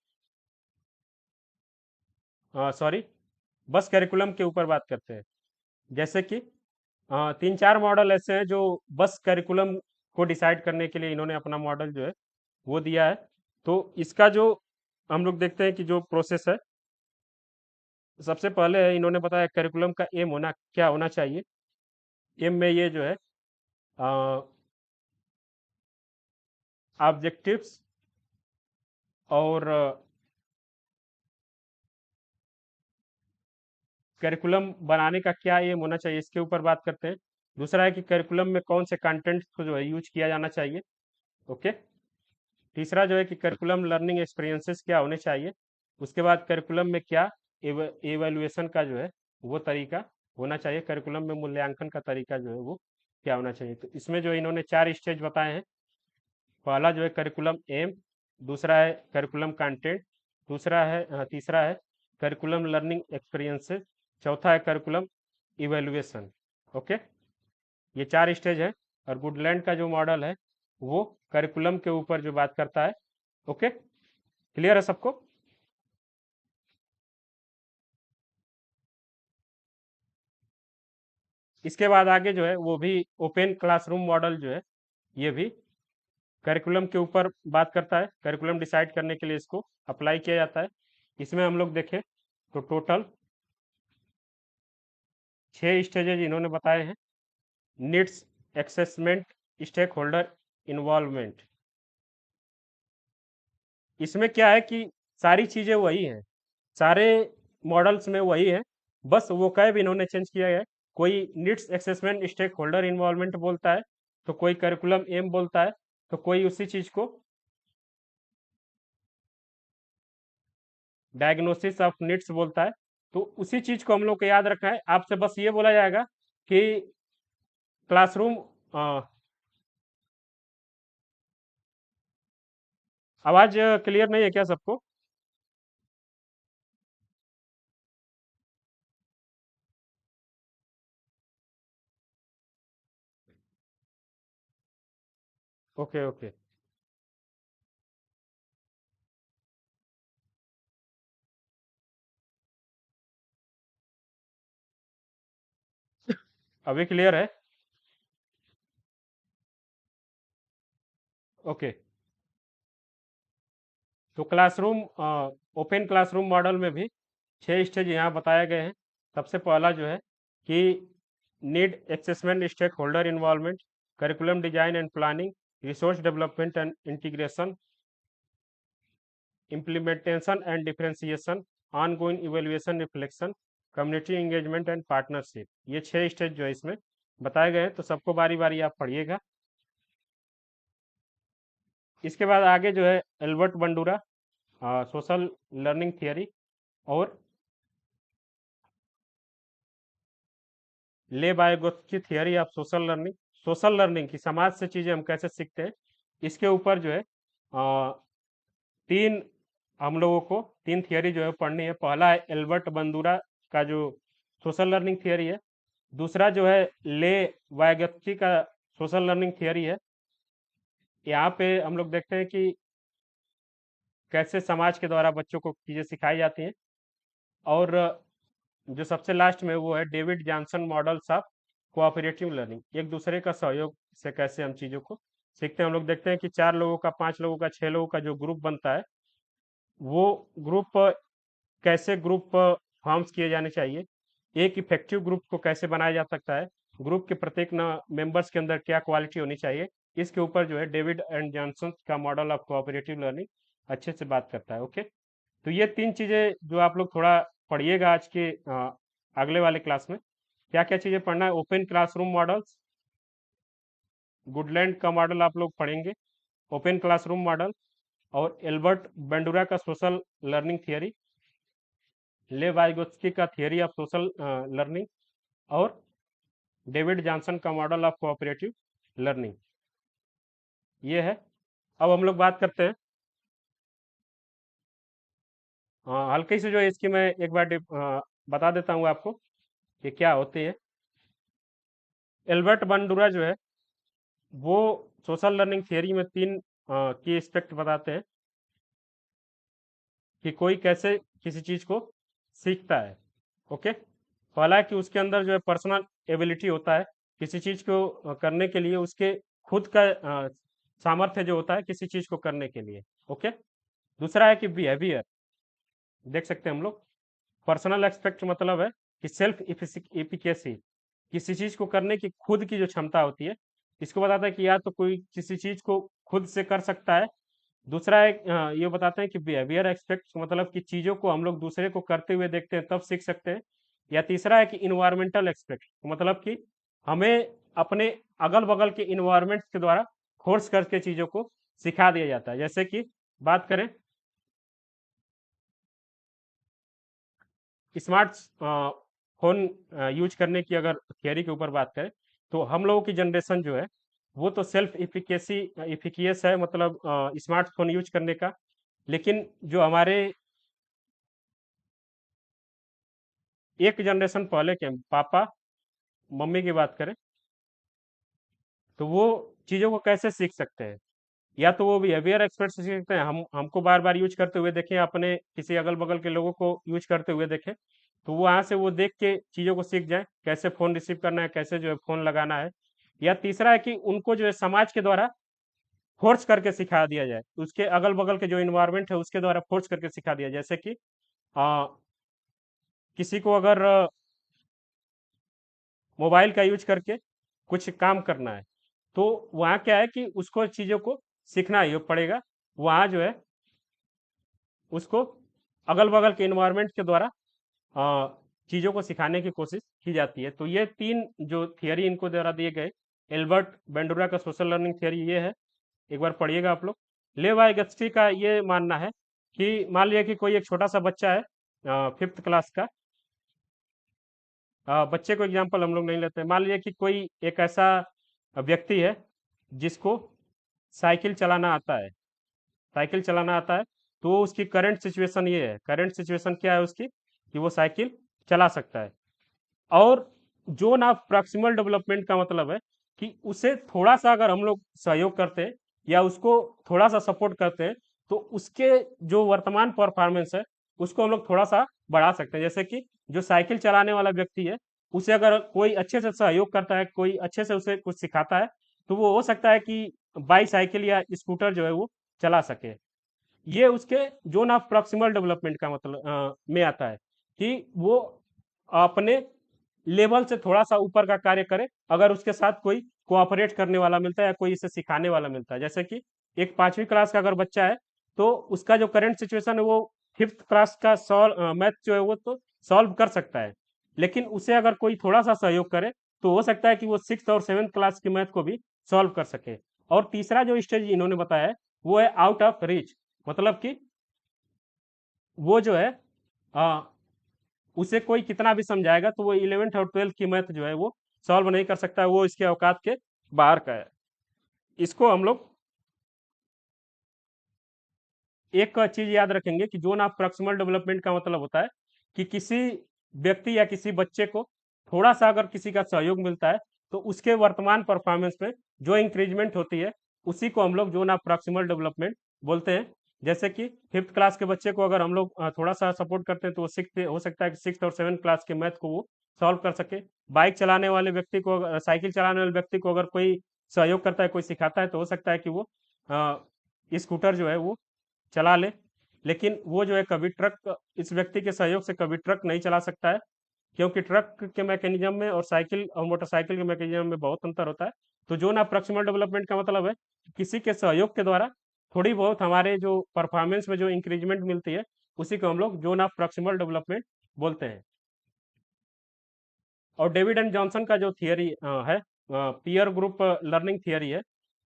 सॉरी, बस करिकुलम के ऊपर बात करते हैं। जैसे कि 3-4 मॉडल ऐसे हैं जो बस करिकुलम को डिसाइड करने के लिए इन्होंने अपना मॉडल जो है वो दिया है। तो इसका जो हम लोग देखते हैं कि जो प्रोसेस है, सबसे पहले इन्होंने बताया करिकुलम का एम होना क्या होना चाहिए। एम में ये जो है ऑब्जेक्टिव्स और करिकुलम बनाने का क्या एम होना चाहिए, इसके ऊपर बात करते हैं। दूसरा है कि करिकुलम में कौन से कंटेंट को जो है यूज किया जाना चाहिए। ओके। तीसरा जो है कि करिकुलम लर्निंग एक्सपीरियंसेस क्या होने चाहिए। उसके बाद करिकुलम में क्या एवेल्युएशन का जो है वो तरीका होना चाहिए, करिकुलम में मूल्यांकन का तरीका जो है वो क्या होना चाहिए। तो इसमें जो इन्होंने 4 स्टेज बताए हैं। पहला जो है करिकुलम एम, दूसरा है करिकुलम कंटेंट, तीसरा है करिकुलम लर्निंग एक्सपीरियंसेस, चौथा है करिकुलम इवेल्युएशन। ओके, ये 4 स्टेज है। और गुडलैंड का जो मॉडल है वो करिकुलम के ऊपर जो बात करता है। ओके, क्लियर है सबको? इसके बाद आगे जो है वो भी ओपन क्लासरूम मॉडल जो है ये भी करिकुलम के ऊपर बात करता है। करिकुलम डिसाइड करने के लिए इसको अप्लाई किया जाता है। इसमें हम लोग देखें तो टोटल 6 स्टेजेज इन्होंने बताए हैं। Needs assessment, stakeholder involvement. इसमें क्या है कि सारी चीज़ें वही हैं, सारे मॉडल्स में वही है, बस वो कैब इन्होंने चेंज किया है। कोई needs assessment stakeholder involvement बोलता है, तो कोई करिकुलम एम बोलता है, तो कोई उसी चीज़ को डायग्नोसिस ऑफ नीड्स बोलता है। तो उसी चीज़ को हम लोग को याद रखना है। आपसे बस ये बोला जाएगा कि क्लासरूम, आवाज़ क्लियर नहीं है क्या सबको? ओके ओके, अभी क्लियर है? ओके। तो क्लासरूम, ओपन क्लासरूम मॉडल में भी 6 स्टेज यहाँ बताए गए हैं। सबसे पहला जो है कि need assessment, stakeholder involvement, curriculum design and planning, resource development and integration, implementation and differentiation, ongoing evaluation reflection, community engagement and partnership. ये 6 स्टेज जो है इसमें बताए गए हैं। तो सबको बारी बारी आप पढ़िएगा। इसके बाद आगे जो है Albert Bandura, social learning theory और Lev Vygotsky theory of social learning. Social learning की समाज से चीज़ें हम कैसे सीखते हैं, इसके ऊपर जो है तीन हम लोगों को 3 थियरी जो है पढ़नी है। पहला है एल्बर्ट बंदूरा का जो सोशल लर्निंग थियरी है। दूसरा जो है ले वायगत्सी का सोशल लर्निंग थियरी है। यहाँ पे हम लोग देखते हैं कि कैसे समाज के द्वारा बच्चों को चीज़ें सिखाई जाती हैं। और जो सबसे लास्ट में वो है David Johnson models of cooperative learning, एक दूसरे का सहयोग से कैसे हम चीज़ों को सीखते हैं। हम लोग देखते हैं कि 4 लोगों का, 5 लोगों का, 6 लोगों का जो ग्रुप बनता है, वो ग्रुप कैसे ग्रुप फॉर्म्स किए जाने चाहिए, एक इफेक्टिव ग्रुप को कैसे बनाया जा सकता है, ग्रुप के प्रत्येक मेंबर्स के अंदर क्या क्वालिटी होनी चाहिए, इसके ऊपर जो है डेविड एंड जॉनसन का मॉडल ऑफ कोऑपरेटिव लर्निंग अच्छे से बात करता है। ओके, तो ये 3 चीजें जो आप लोग थोड़ा पढ़िएगा आज के अगले वाले क्लास में। क्या क्या चीजें पढ़ना है? ओपन क्लासरूम मॉडल्स, गुडलैंड का मॉडल आप लोग पढ़ेंगे, ओपन क्लासरूम मॉडल, और एल्बर्ट बेंडुरा का सोशल लर्निंग थियरी, ले वाइगोत्स्की का थियरी ऑफ सोशल लर्निंग, और डेविड जॉनसन का मॉडल ऑफ कोऑपरेटिव लर्निंग, ये है। अब हम लोग बात करते हैं हल्के से जो है इसकी मैं एक बार बता देता हूँ आपको कि क्या होती है। एल्बर्ट बंडुरा जो है वो सोशल लर्निंग थियरी में 3 की एस्पेक्ट बताते हैं कि कोई कैसे किसी चीज को सीखता है। ओके, पहला है कि उसके अंदर जो है पर्सनल एबिलिटी होता है किसी चीज को करने के लिए, उसके खुद का सामर्थ्य जो होता है किसी चीज को करने के लिए। ओके, दूसरा है कि बिहेवियर, देख सकते हैं हम लोग, पर्सनल एक्सपेक्ट मतलब है कि सेल्फ इफिकेसी, किसी चीज को करने की खुद की जो क्षमता होती है, इसको बताता है कि या तो कोई किसी चीज को खुद से कर सकता है। दूसरा है ये बताते हैं कि बिहेवियर एक्सपेक्ट मतलब कि चीजों को हम लोग दूसरे को करते हुए देखते हैं तब सीख सकते हैं। या तीसरा है कि इन्वायरमेंटल एक्सपेक्ट मतलब कि हमें अपने अगल बगल के इन्वायरमेंट के द्वारा फोर्स करके चीजों को सिखा दिया जाता है। जैसे कि बात करें स्मार्ट फोन यूज करने की, अगर थियरी के ऊपर बात करें, तो हम लोगों की जनरेशन जो है वो तो सेल्फ इफिकेसी इफिकियस है, मतलब स्मार्टफोन यूज करने का। लेकिन जो हमारे एक जनरेशन पहले के पापा मम्मी की बात करें, तो वो चीज़ों को कैसे सीख सकते हैं? या तो वो बिहेवियर एक्सपर्ट से सीख सकते हैं, हम हमको बार बार यूज करते हुए देखें, अपने किसी अगल बगल के लोगों को यूज करते हुए देखें, तो वो वहाँ से वो देख के चीज़ों को सीख जाए, कैसे फ़ोन रिसीव करना है, कैसे जो है फ़ोन लगाना है। या तीसरा है कि उनको जो है समाज के द्वारा फोर्स करके सिखा दिया जाए, उसके अगल बगल के जो इन्वायरमेंट है उसके द्वारा फोर्स करके सिखा दिया, जैसे कि आ, किसी को अगर मोबाइल का यूज करके कुछ काम करना है, तो वहाँ क्या है कि उसको चीज़ों को सीखना ही पड़ेगा। वहाँ जो है उसको अगल बगल के इन्वायरमेंट के द्वारा चीज़ों को सिखाने की कोशिश की जाती है। तो ये 3 जो थियरी इनको द्वारा दिए गए, एल्बर्ट बेंडुरा का सोशल लर्निंग थियरी ये है, एक बार पढ़िएगा आप लोग। लेवाइगस्की का ये मानना है कि मान लिया कि कोई एक छोटा सा बच्चा है 5th क्लास का, बच्चे को एग्जाम्पल हम लोग नहीं लेते, मान लीजिए कि कोई एक ऐसा व्यक्ति है जिसको साइकिल चलाना आता है, साइकिल चलाना आता है, तो उसकी करंट सिचुएशन ये है, करंट सिचुएशन क्या है उसकी, कि वो साइकिल चला सकता है। और जोन ऑफ प्रॉक्सिमल डेवलपमेंट का मतलब है कि उसे थोड़ा सा अगर हम लोग सहयोग करते हैं या उसको थोड़ा सा सपोर्ट करते हैं, तो उसके जो वर्तमान परफॉर्मेंस है उसको हम लोग थोड़ा सा बढ़ा सकते हैं। जैसे कि जो साइकिल चलाने वाला व्यक्ति है, उसे अगर कोई अच्छे से सहयोग करता है, कोई अच्छे से उसे कुछ सिखाता है, तो वो हो सकता है कि बाईसाइकिल या स्कूटर जो है वो चला सके। ये उसके जोन ऑफ प्रॉक्सिमल डेवलपमेंट का मतलब में आता है कि वो अपने लेवल से थोड़ा सा ऊपर का कार्य करे, अगर उसके साथ कोई कोऑपरेट करने वाला मिलता है या कोई इसे सिखाने वाला मिलता है। जैसे कि एक 5वीं क्लास का अगर बच्चा है, तो उसका जो करंट सिचुएशन है वो 5th क्लास का सॉल्व मैथ जो है वो तो सॉल्व कर सकता है, लेकिन उसे अगर कोई थोड़ा सा सहयोग करे, तो हो सकता है कि वो 6th और 7th क्लास की मैथ को भी सॉल्व कर सके। और तीसरा जो स्टेज इन्होंने बताया है वो है आउट ऑफ रीच, मतलब कि वो जो है आ, उसे कोई कितना भी समझाएगा तो वो 11th और 12th की मैथ जो है वो सॉल्व नहीं कर सकता है, वो इसके औकात के बाहर का है। इसको हम लोग एक चीज याद रखेंगे कि जोन ऑफ प्रॉक्सिमल डेवलपमेंट का मतलब होता है कि किसी व्यक्ति या किसी बच्चे को थोड़ा सा अगर किसी का सहयोग मिलता है तो उसके वर्तमान परफॉर्मेंस में जो इंक्रीजमेंट होती है उसी को हम लोग जोन ऑफ प्रॉक्सिमल डेवलपमेंट बोलते हैं। जैसे कि फिफ्थ क्लास के बच्चे को अगर हम लोग थोड़ा सा सपोर्ट करते हैं तो वो सिक्स हो सकता है कि सिक्स और सेवन क्लास के मैथ को वो सॉल्व कर सके। बाइक चलाने वाले व्यक्ति को साइकिल चलाने वाले व्यक्ति को अगर कोई सहयोग करता है, कोई सिखाता है, तो हो सकता है कि वो स्कूटर जो है वो चला ले। लेकिन वो जो है कभी ट्रक, इस व्यक्ति के सहयोग से कभी ट्रक नहीं चला सकता है, क्योंकि ट्रक के मैकेनिज्म में और साइकिल और मोटरसाइकिल के मैकेनिज्म में बहुत अंतर होता है। तो जोन ऑफ प्रॉक्सिमल डेवलपमेंट का मतलब है कि किसी के सहयोग के द्वारा थोड़ी बहुत हमारे जो परफॉर्मेंस में जो इंक्रीजमेंट मिलती है उसी को हम लोग जोन ऑफ प्रॉक्सिमल डेवलपमेंट बोलते हैं। और डेविड एंड जॉनसन का जो थियरी है, पीयर ग्रुप लर्निंग थियरी है,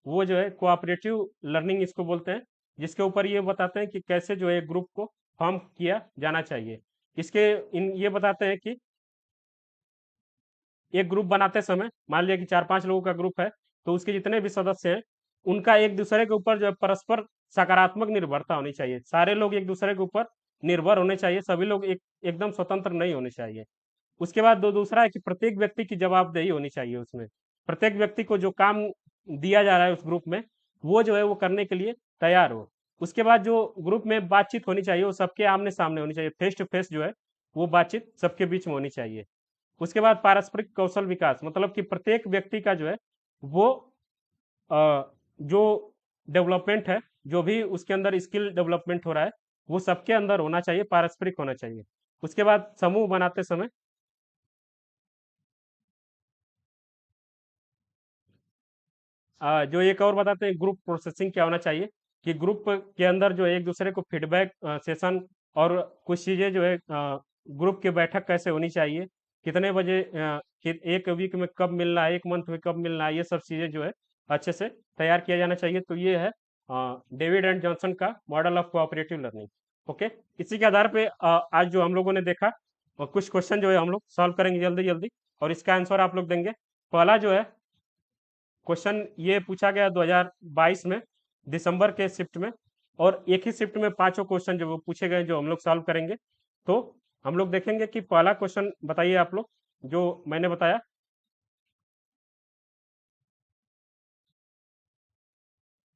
वो जो है कोऑपरेटिव लर्निंग इसको बोलते हैं, जिसके ऊपर ये बताते हैं कि कैसे जो है ग्रुप को फॉर्म किया जाना चाहिए। इसके इन ये बताते हैं कि एक ग्रुप बनाते समय मान लिया कि चार पांच लोगों का ग्रुप है, तो उसके जितने भी सदस्य हैं उनका एक दूसरे के ऊपर जो है परस्पर सकारात्मक निर्भरता होनी चाहिए। सारे लोग एक दूसरे के ऊपर निर्भर होने चाहिए, सभी लोग एकदम स्वतंत्र नहीं होने चाहिए। उसके बाद दूसरा है कि प्रत्येक व्यक्ति की जवाबदेही होनी चाहिए उसमें। प्रत्येक व्यक्ति को जो काम दिया जा रहा है उस ग्रुप में, वो जो है वो करने के लिए तैयार हो। उसके बाद जो ग्रुप में बातचीत होनी चाहिए वो सबके आमने सामने होनी चाहिए, फेस टू फेस जो है वो बातचीत सबके बीच में होनी चाहिए। उसके बाद पारस्परिक कौशल विकास, मतलब कि प्रत्येक व्यक्ति का जो है वो जो डेवलपमेंट है, जो भी उसके अंदर स्किल डेवलपमेंट हो रहा है, वो सबके अंदर होना चाहिए, पारस्परिक होना चाहिए। उसके बाद समूह बनाते समय जो एक और बताते हैं ग्रुप प्रोसेसिंग क्या होना चाहिए, कि ग्रुप के अंदर जो है एक दूसरे को फीडबैक सेशन और कुछ चीजें जो है ग्रुप की बैठक कैसे होनी चाहिए, कितने बजे एक वीक में कब मिलना है, एक मंथ में कब मिलना है, ये सब चीजें जो है अच्छे से तैयार किया जाना चाहिए। तो ये है डेविड एंड जॉनसन का model of cooperative learning. Okay, इसी के आधार पे आज जो हम लोगों ने देखा कुछ क्वेश्चन जो है हम लोग सॉल्व करेंगे जल्दी जल्दी, और इसका आंसर आप लोग देंगे। पहला जो है क्वेश्चन ये पूछा गया 2022 में दिसंबर के शिफ्ट में, और एक ही शिफ्ट में पांचों क्वेश्चन जो वो पूछे गए जो हम लोग सॉल्व करेंगे। तो हम लोग देखेंगे कि पहला क्वेश्चन बताइए आप लोग जो मैंने बताया।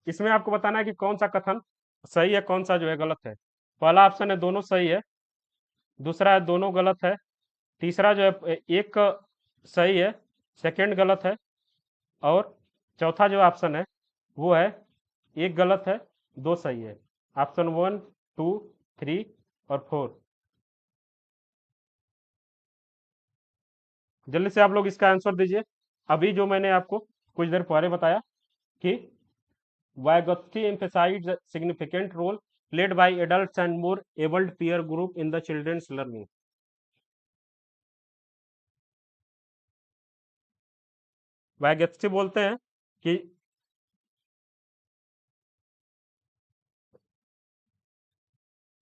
इसमें आपको बताना है कि कौन सा कथन सही है, कौन सा जो है गलत है। पहला ऑप्शन है दोनों सही है, दूसरा है दोनों गलत है, तीसरा जो है एक सही है, सेकंड गलत है, और चौथा जो ऑप्शन है वो है एक गलत है, दो सही है। ऑप्शन वन, टू, थ्री और फोर। जल्दी से आप लोग इसका आंसर दीजिए। अभी जो मैंने आपको कुछ देर पहले बताया कि Vygotsky emphasized the significant role played by adults and more abled peer group in the children's learning। वाइगत्स्की बोलते हैं कि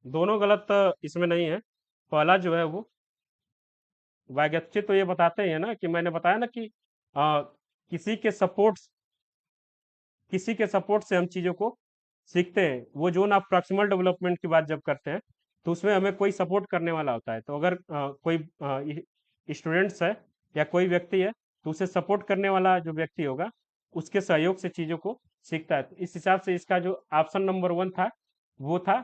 दोनों गलत इसमें नहीं है। पहला जो है वो वाइगत्स्की तो ये बताते हैं ना कि मैंने बताया ना कि आ, किसी के सपोर्ट किसी के सपोर्ट से हम चीज़ों को सीखते हैं। वो जोन ऑफ प्रॉक्सिमल डेवलपमेंट की बात जब करते हैं तो उसमें हमें कोई सपोर्ट करने वाला होता है। तो अगर कोई स्टूडेंट्स है या कोई व्यक्ति है तो उसे सपोर्ट करने वाला जो व्यक्ति होगा उसके सहयोग से चीज़ों को सीखता है। तो इस हिसाब से इसका जो ऑप्शन नंबर वन था वो था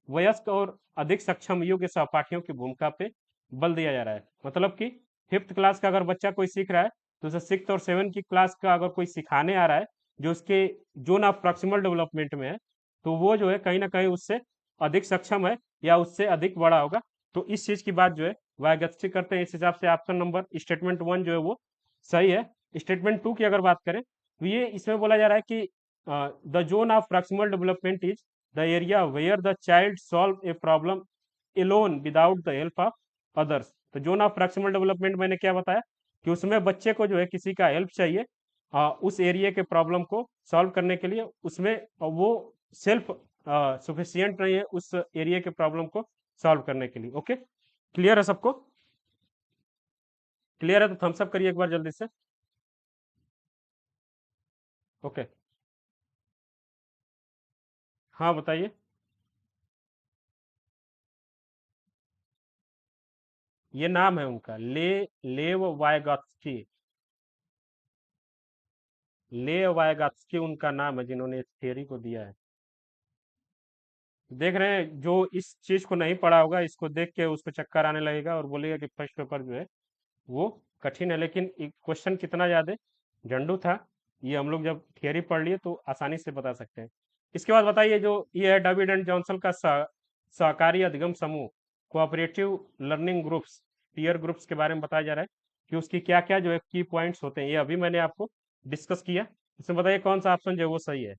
वयस्क और अधिक सक्षम युग के सहपाठियों की भूमिका पे बल दिया जा रहा है। मतलब कि फिफ्थ क्लास का अगर बच्चा कोई सीख रहा है तो उसे सिक्स और सेवन की क्लास का अगर कोई सिखाने आ रहा है जो उसके जोन ऑफ प्रॉक्सिमल डेवलपमेंट में है, तो वो जो है कहीं ना कहीं उससे अधिक सक्षम है या उससे अधिक बड़ा होगा। तो इस चीज की बात जो है वाइगत्स्की करते हैं। इस हिसाब से ऑप्शन नंबर स्टेटमेंट वन जो है वो सही है। स्टेटमेंट टू की अगर बात करें तो ये इसमें बोला जा रहा है कि the zone of proximal development is the area where the child solve a problem alone without the help of others. तो जोन ऑफ प्रॉक्सिमल डेवलपमेंट मैंने क्या बताया कि उसमें बच्चे को जो है किसी का हेल्प चाहिए उस एरिया के प्रॉब्लम को सॉल्व करने के लिए। उसमें वो सेल्फ सफिशियंट नहीं है उस एरिया के प्रॉब्लम को सॉल्व करने के लिए। ओके, क्लियर है सबको? क्लियर है तो थम्स अप करिए एक बार जल्दी से। ओके, हाँ बताइए। ये नाम है उनका, लेव वायगॉत्स्की। लेव वायगॉत्स्की उनका नाम है जिन्होंने इस थियरी को दिया है। देख रहे हैं, जो इस चीज को नहीं पढ़ा होगा इसको देख के उसको चक्कर आने लगेगा और बोलेगा कि फर्स्ट पेपर जो है वो कठिन है, लेकिन क्वेश्चन कितना याद है, झंडू था। ये हम लोग जब थियरी पढ़ लिए तो आसानी से बता सकते हैं। इसके बाद बताइए, जो ये है डेविड एंड जॉनसन का सहकारी अधिगम समूह, cooperative learning groups, peer groups के बारे में बताया जा रहा है कि उसकी क्या क्या जो है की पॉइंट्स होते हैं। ये अभी मैंने आपको डिस्कस किया। इसमें बताइए कौन सा ऑप्शन जो है वो सही है।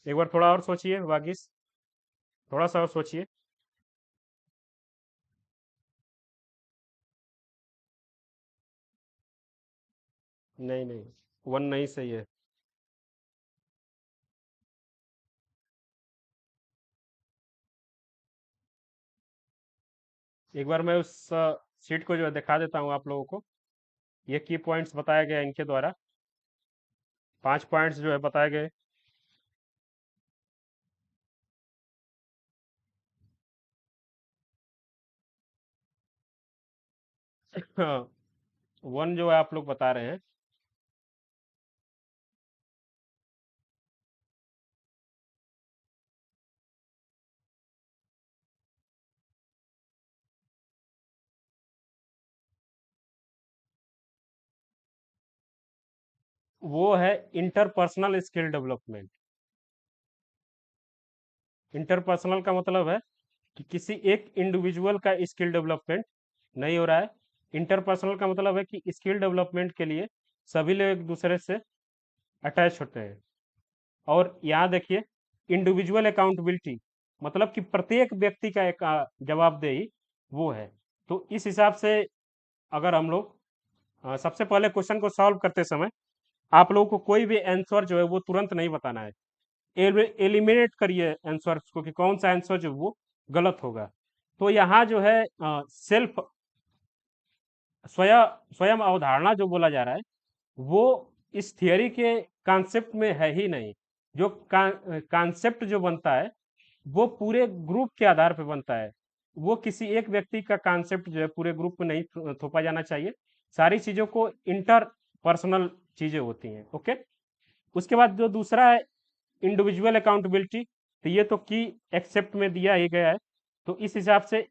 एक बार थोड़ा और सोचिए वागिस, थोड़ा सा और सोचिए। नहीं नहीं, वन नहीं सही है। एक बार मैं उस शीट को जो है दिखा देता हूँ आप लोगों को। ये की पॉइंट्स बताया गया इनके द्वारा, 5 पॉइंट्स जो है बताए गए। वन जो है आप लोग बता रहे हैं, वो है इंटरपर्सनल स्किल डेवलपमेंट। इंटरपर्सनल का मतलब है कि किसी एक इंडिविजुअल का स्किल डेवलपमेंट नहीं हो रहा है। इंटरपर्सनल का मतलब है कि स्किल डेवलपमेंट के लिए सभी लोग एक दूसरे से अटैच होते हैं। और यहाँ देखिए, इंडिविजुअल अकाउंटेबिलिटी मतलब कि प्रत्येक व्यक्ति का एक जवाबदेही वो है। तो इस हिसाब से अगर हम लोग सबसे पहले क्वेश्चन को सॉल्व करते समय आप लोगों को कोई भी आंसर जो है वो तुरंत नहीं बताना है। एलिमिनेट करिए आंसर्स को कि कौन सा आंसर जो वो गलत होगा। तो यहाँ जो है सेल्फ, स्वयं स्वयं अवधारणा जो बोला जा रहा है वो इस थियरी के कॉन्सेप्ट में है ही नहीं। जो कॉन्सेप्ट जो बनता है वो पूरे ग्रुप के आधार पर बनता है। वो किसी एक व्यक्ति का कॉन्सेप्ट जो है पूरे ग्रुप में नहीं थोपा जाना चाहिए। सारी चीजों को इंटर पर्सनल चीजें होती हैं। ओके। उसके बाद जो दूसरा है इंडिविजुअल अकाउंटेबिलिटी, तो ये तो की एक्सेप्ट में दिया ही गया है। तो इस हिसाब से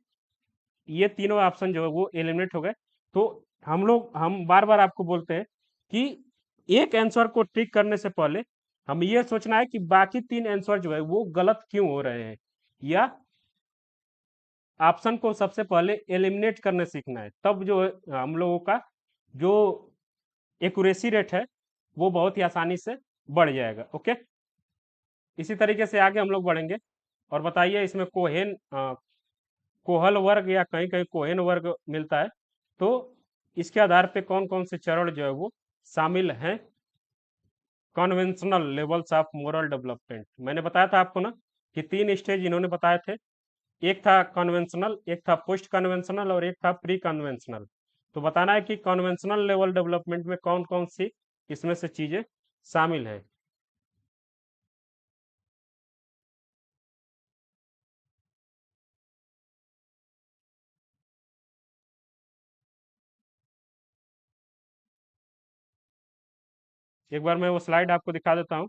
ये तीनों ऑप्शन जो है वो एलिमिनेट हो गए। तो हम बार बार आपको बोलते हैं कि एक आंसर को टिक करने से पहले हम ये सोचना है कि बाकी 3 आंसर जो है वो गलत क्यों हो रहे हैं, या ऑप्शन को सबसे पहले एलिमिनेट करने सीखना है। तब जो है हम लोगों का जो एक्यूरेसी रेट है वो बहुत ही आसानी से बढ़ जाएगा। ओके। इसी तरीके से आगे हम लोग बढ़ेंगे। और बताइए, इसमें कोहल वर्ग या कहीं कहीं कोहेन वर्ग मिलता है। तो इसके आधार पे कौन कौन से चरण जो है वो शामिल हैं conventional levels of moral development. मैंने बताया था आपको ना कि 3 स्टेज इन्होंने बताए थे। एक था कॉन्वेंशनल, एक था पोस्ट कॉन्वेंशनल और एक था प्री कॉन्वेंशनल। तो बताना है कि कॉन्वेंशनल लेवल डेवलपमेंट में कौन कौन सी इसमें से चीजें शामिल है। एक बार मैं वो स्लाइड आपको दिखा देता हूँ।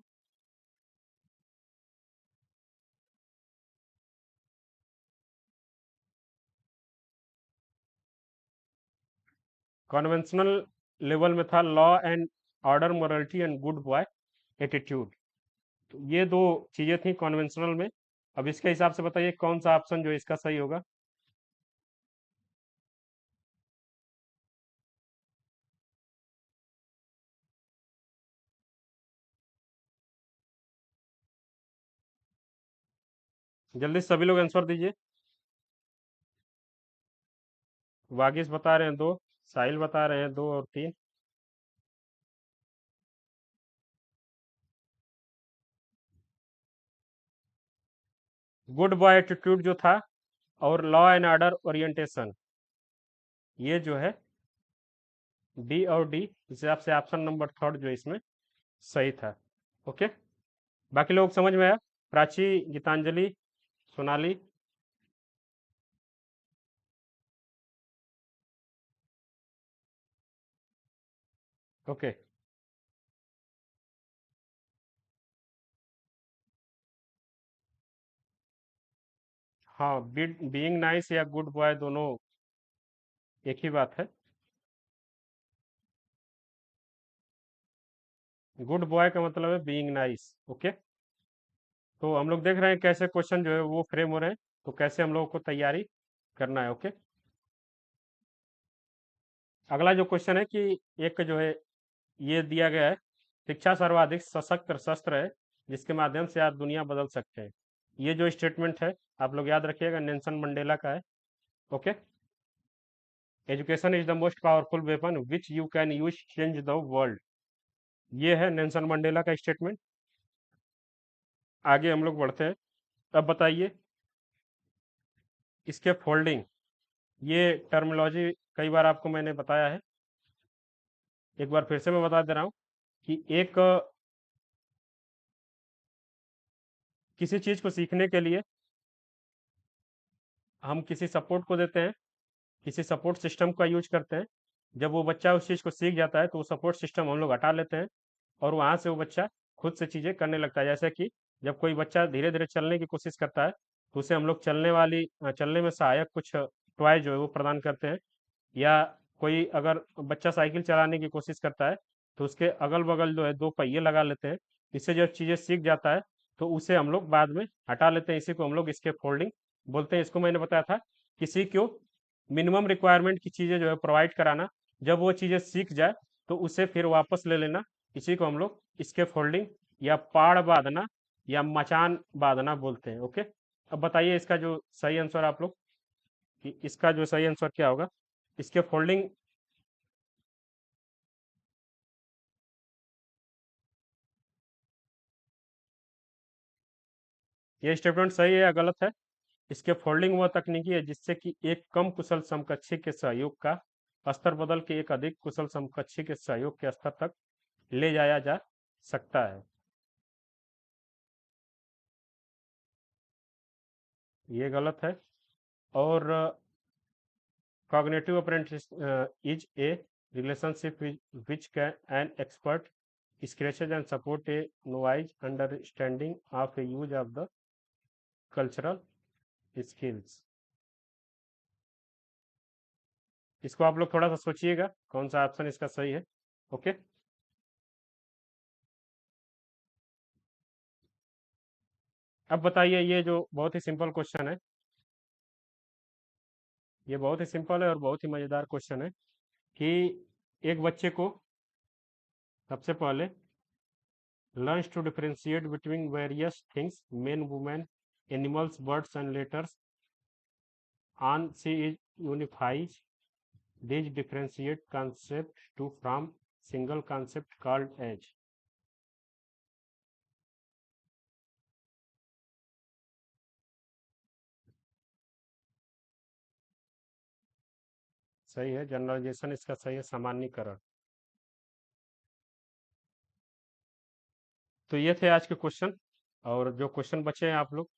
कॉन्वेंशनल लेवल में था law and order, morality and good boy attitude. तो ये दो चीजें थी कॉन्वेंशनल में। अब इसके हिसाब से बताइए कौन सा ऑप्शन जो है इसका सही होगा। जल्दी से सभी लोग आंसर दीजिए। वागिस बता रहे हैं 2, साहिल बता रहे हैं 2 और 3। गुड बॉय एटीट्यूड जो था, और लॉ एंड ऑर्डर ओरिएंटेशन, ये जो है डी और डी, इस हिसाब से ऑप्शन नंबर थर्ड जो इसमें सही था। ओके, बाकी लोग समझ में आया? प्राची, गीतांजलि, सोनाली? ओके। हाँ, बीइंग नाइस या गुड बॉय दोनों एक ही बात है। गुड बॉय का मतलब है बीइंग नाइस। ओके, तो हम लोग देख रहे हैं कैसे क्वेश्चन जो है वो फ्रेम हो रहे हैं, तो कैसे हम लोगों को तैयारी करना है। ओके, अगला जो क्वेश्चन है कि एक जो है ये दिया गया है, शिक्षा सर्वाधिक सशक्त शस्त्र है जिसके माध्यम से आप दुनिया बदल सकते हैं। ये जो स्टेटमेंट है आप लोग याद रखिएगा, नेल्सन मंडेला का है। Okay, education is the most powerful weapon which you can use change the world, ये है नेल्सन मंडेला का स्टेटमेंट। आगे हम लोग बढ़ते हैं। अब बताइए, इसके फोल्डिंग, ये टर्मिनोलॉजी कई बार आपको मैंने बताया है, एक बार फिर से मैं बता दे रहा हूँ कि एक किसी चीज को सीखने के लिए हम किसी सपोर्ट को देते हैं, किसी सपोर्ट सिस्टम का यूज करते हैं। जब वो बच्चा उस चीज को सीख जाता है तो वो सपोर्ट सिस्टम हम लोग हटा लेते हैं, और वहां से वो बच्चा खुद से चीजें करने लगता है। जैसे कि जब कोई बच्चा धीरे धीरे चलने की कोशिश करता है तो उसे हम लोग चलने में सहायक कुछ टॉय जो है वो प्रदान करते हैं। या कोई अगर बच्चा साइकिल चलाने की कोशिश करता है तो उसके अगल बगल जो है दो पहिए लगा लेते हैं। इससे जब चीजें सीख जाता है तो उसे हम लोग बाद में हटा लेते हैं। इसी को हम लोग इसके फोल्डिंग बोलते हैं। इसको मैंने बताया था, किसी को मिनिमम रिक्वायरमेंट की चीजें जो है प्रोवाइड कराना, जब वो चीजें सीख जाए तो उसे फिर वापस ले लेना, इसी को हम लोग इसके फोल्डिंग या पाड़ बांधना या मचान बांधना बोलते हैं। ओके, अब बताइए इसका जो सही आंसर आप लोग, कि इसका जो सही आंसर क्या होगा इसके फोल्डिंग। ये स्टेटमेंट सही है या गलत है? इसके फोल्डिंग वह तकनीकी है जिससे कि एक कम कुशल समकक्षी के सहयोग का स्तर बदल के एक अधिक कुशल समकक्षी के सहयोग के स्तर तक ले जाया जा सकता है। ये गलत है। और cognitive apprentice is a relationship which can an expert scratches and support a novice understanding of a use of the cultural skills। इसको आप लोग थोड़ा सा सोचिएगा कौन सा ऑप्शन इसका सही है। ओके, अब बताइए, ये जो बहुत ही सिंपल क्वेश्चन है, ये बहुत ही सिंपल है और बहुत ही मजेदार क्वेश्चन है कि एक बच्चे को सबसे पहले learns to differentiate between various things, men, women, animals, birds and letters, and she is unifies these differentiate concept to from single concept called as। सही है, जनरलाइजेशन इसका सही है, सामान्यकरण। तो ये थे आज के क्वेश्चन, और जो क्वेश्चन बचे हैं आप लोग,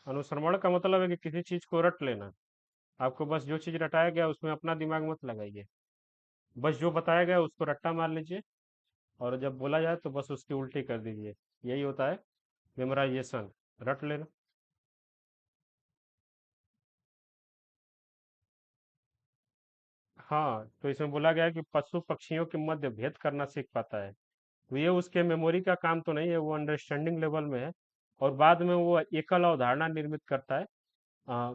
अनुश्रवण का मतलब है कि किसी चीज को रट लेना। आपको बस जो चीज रटाया गया उसमें अपना दिमाग मत लगाइए, बस जो बताया गया उसको रट्टा मार लीजिए, और जब बोला जाए तो बस उसकी उल्टी कर दीजिए। यही होता है मेमोराइजेशन, रट लेना। हाँ, तो इसमें बोला गया है कि पशु पक्षियों के मध्य भेद करना सीख पाता है, तो ये उसके मेमोरी का काम तो नहीं है, वो अंडरस्टैंडिंग लेवल में है। और बाद में वो एकल अवधारणा निर्मित करता है,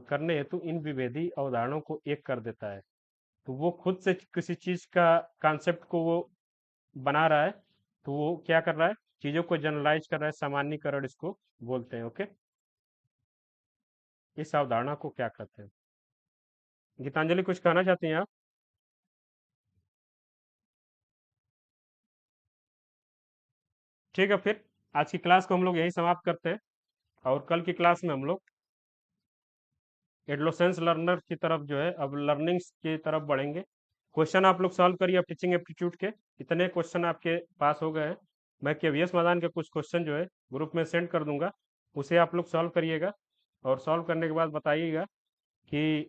करने हेतु इन विभेदी अवधारणाओं को एक कर देता है। तो वो खुद से किसी चीज का कॉन्सेप्ट को वो बना रहा है, तो वो क्या कर रहा है, चीजों को जनरलाइज कर रहा है, सामान्यीकरण इसको बोलते हैं। ओके, इस अवधारणा को क्या कहते हैं? गीतांजलि कुछ कहना चाहती हैं आप? ठीक है, फिर आज की क्लास को हम लोग यहीं समाप्त करते हैं, और कल की क्लास में हम लोग एडोलेसेंस लर्नर की तरफ जो है अब लर्निंग्स की तरफ बढ़ेंगे। क्वेश्चन आप लोग सॉल्व करिए अब टीचिंग एप्टीट्यूड के, इतने क्वेश्चन आपके पास हो गए हैं। मैं केवीएस मैदान के कुछ क्वेश्चन जो है ग्रुप में सेंड कर दूंगा, उसे आप लोग सॉल्व करिएगा, और सॉल्व करने के बाद बताइएगा कि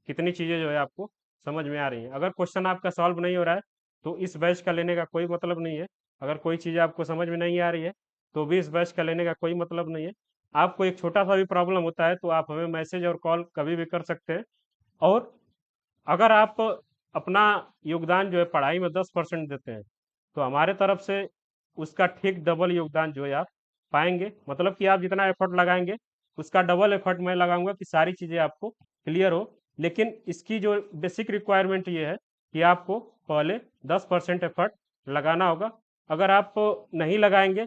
कितनी चीज़ें जो है आपको समझ में आ रही हैं। अगर क्वेश्चन आपका सॉल्व नहीं हो रहा है तो इस बैच का लेने का कोई मतलब नहीं है। अगर कोई चीज़ आपको समझ में नहीं आ रही है तो भी इस बैच का लेने का कोई मतलब नहीं है। आपको एक छोटा सा भी प्रॉब्लम होता है तो आप हमें मैसेज और कॉल कभी भी कर सकते हैं। और अगर आप अपना योगदान जो है पढ़ाई में 10% देते हैं तो हमारे तरफ से उसका ठीक डबल योगदान जो है आप पाएंगे। मतलब कि आप जितना एफर्ट लगाएंगे उसका डबल एफर्ट मैं लगाऊंगा कि सारी चीज़ें आपको क्लियर हो। लेकिन इसकी जो बेसिक रिक्वायरमेंट ये है कि आपको पहले 10% एफर्ट लगाना होगा। अगर आप नहीं लगाएंगे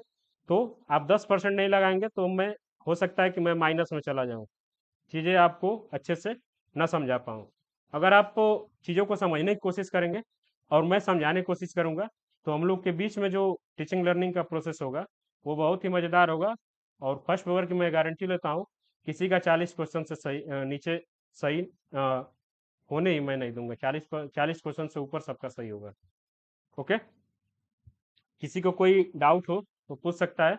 तो आप 10% नहीं लगाएंगे तो मैं हो सकता है कि मैं माइनस में चला जाऊँ, चीज़ें आपको अच्छे से न समझा पाऊँ। अगर आप चीज़ों को समझने की कोशिश करेंगे और मैं समझाने की कोशिश करूँगा तो हम लोग के बीच में जो टीचिंग लर्निंग का प्रोसेस होगा वो बहुत ही मज़ेदार होगा। और फर्स्ट पेपर की मैं गारंटी लेता हूँ, किसी का 40 क्वेश्चन से सही नीचे सही होने ही मैं नहीं दूंगा। 40 क्वेश्चन से ऊपर सबका सही होगा। ओके, किसी को कोई डाउट हो तो पूछ सकता है।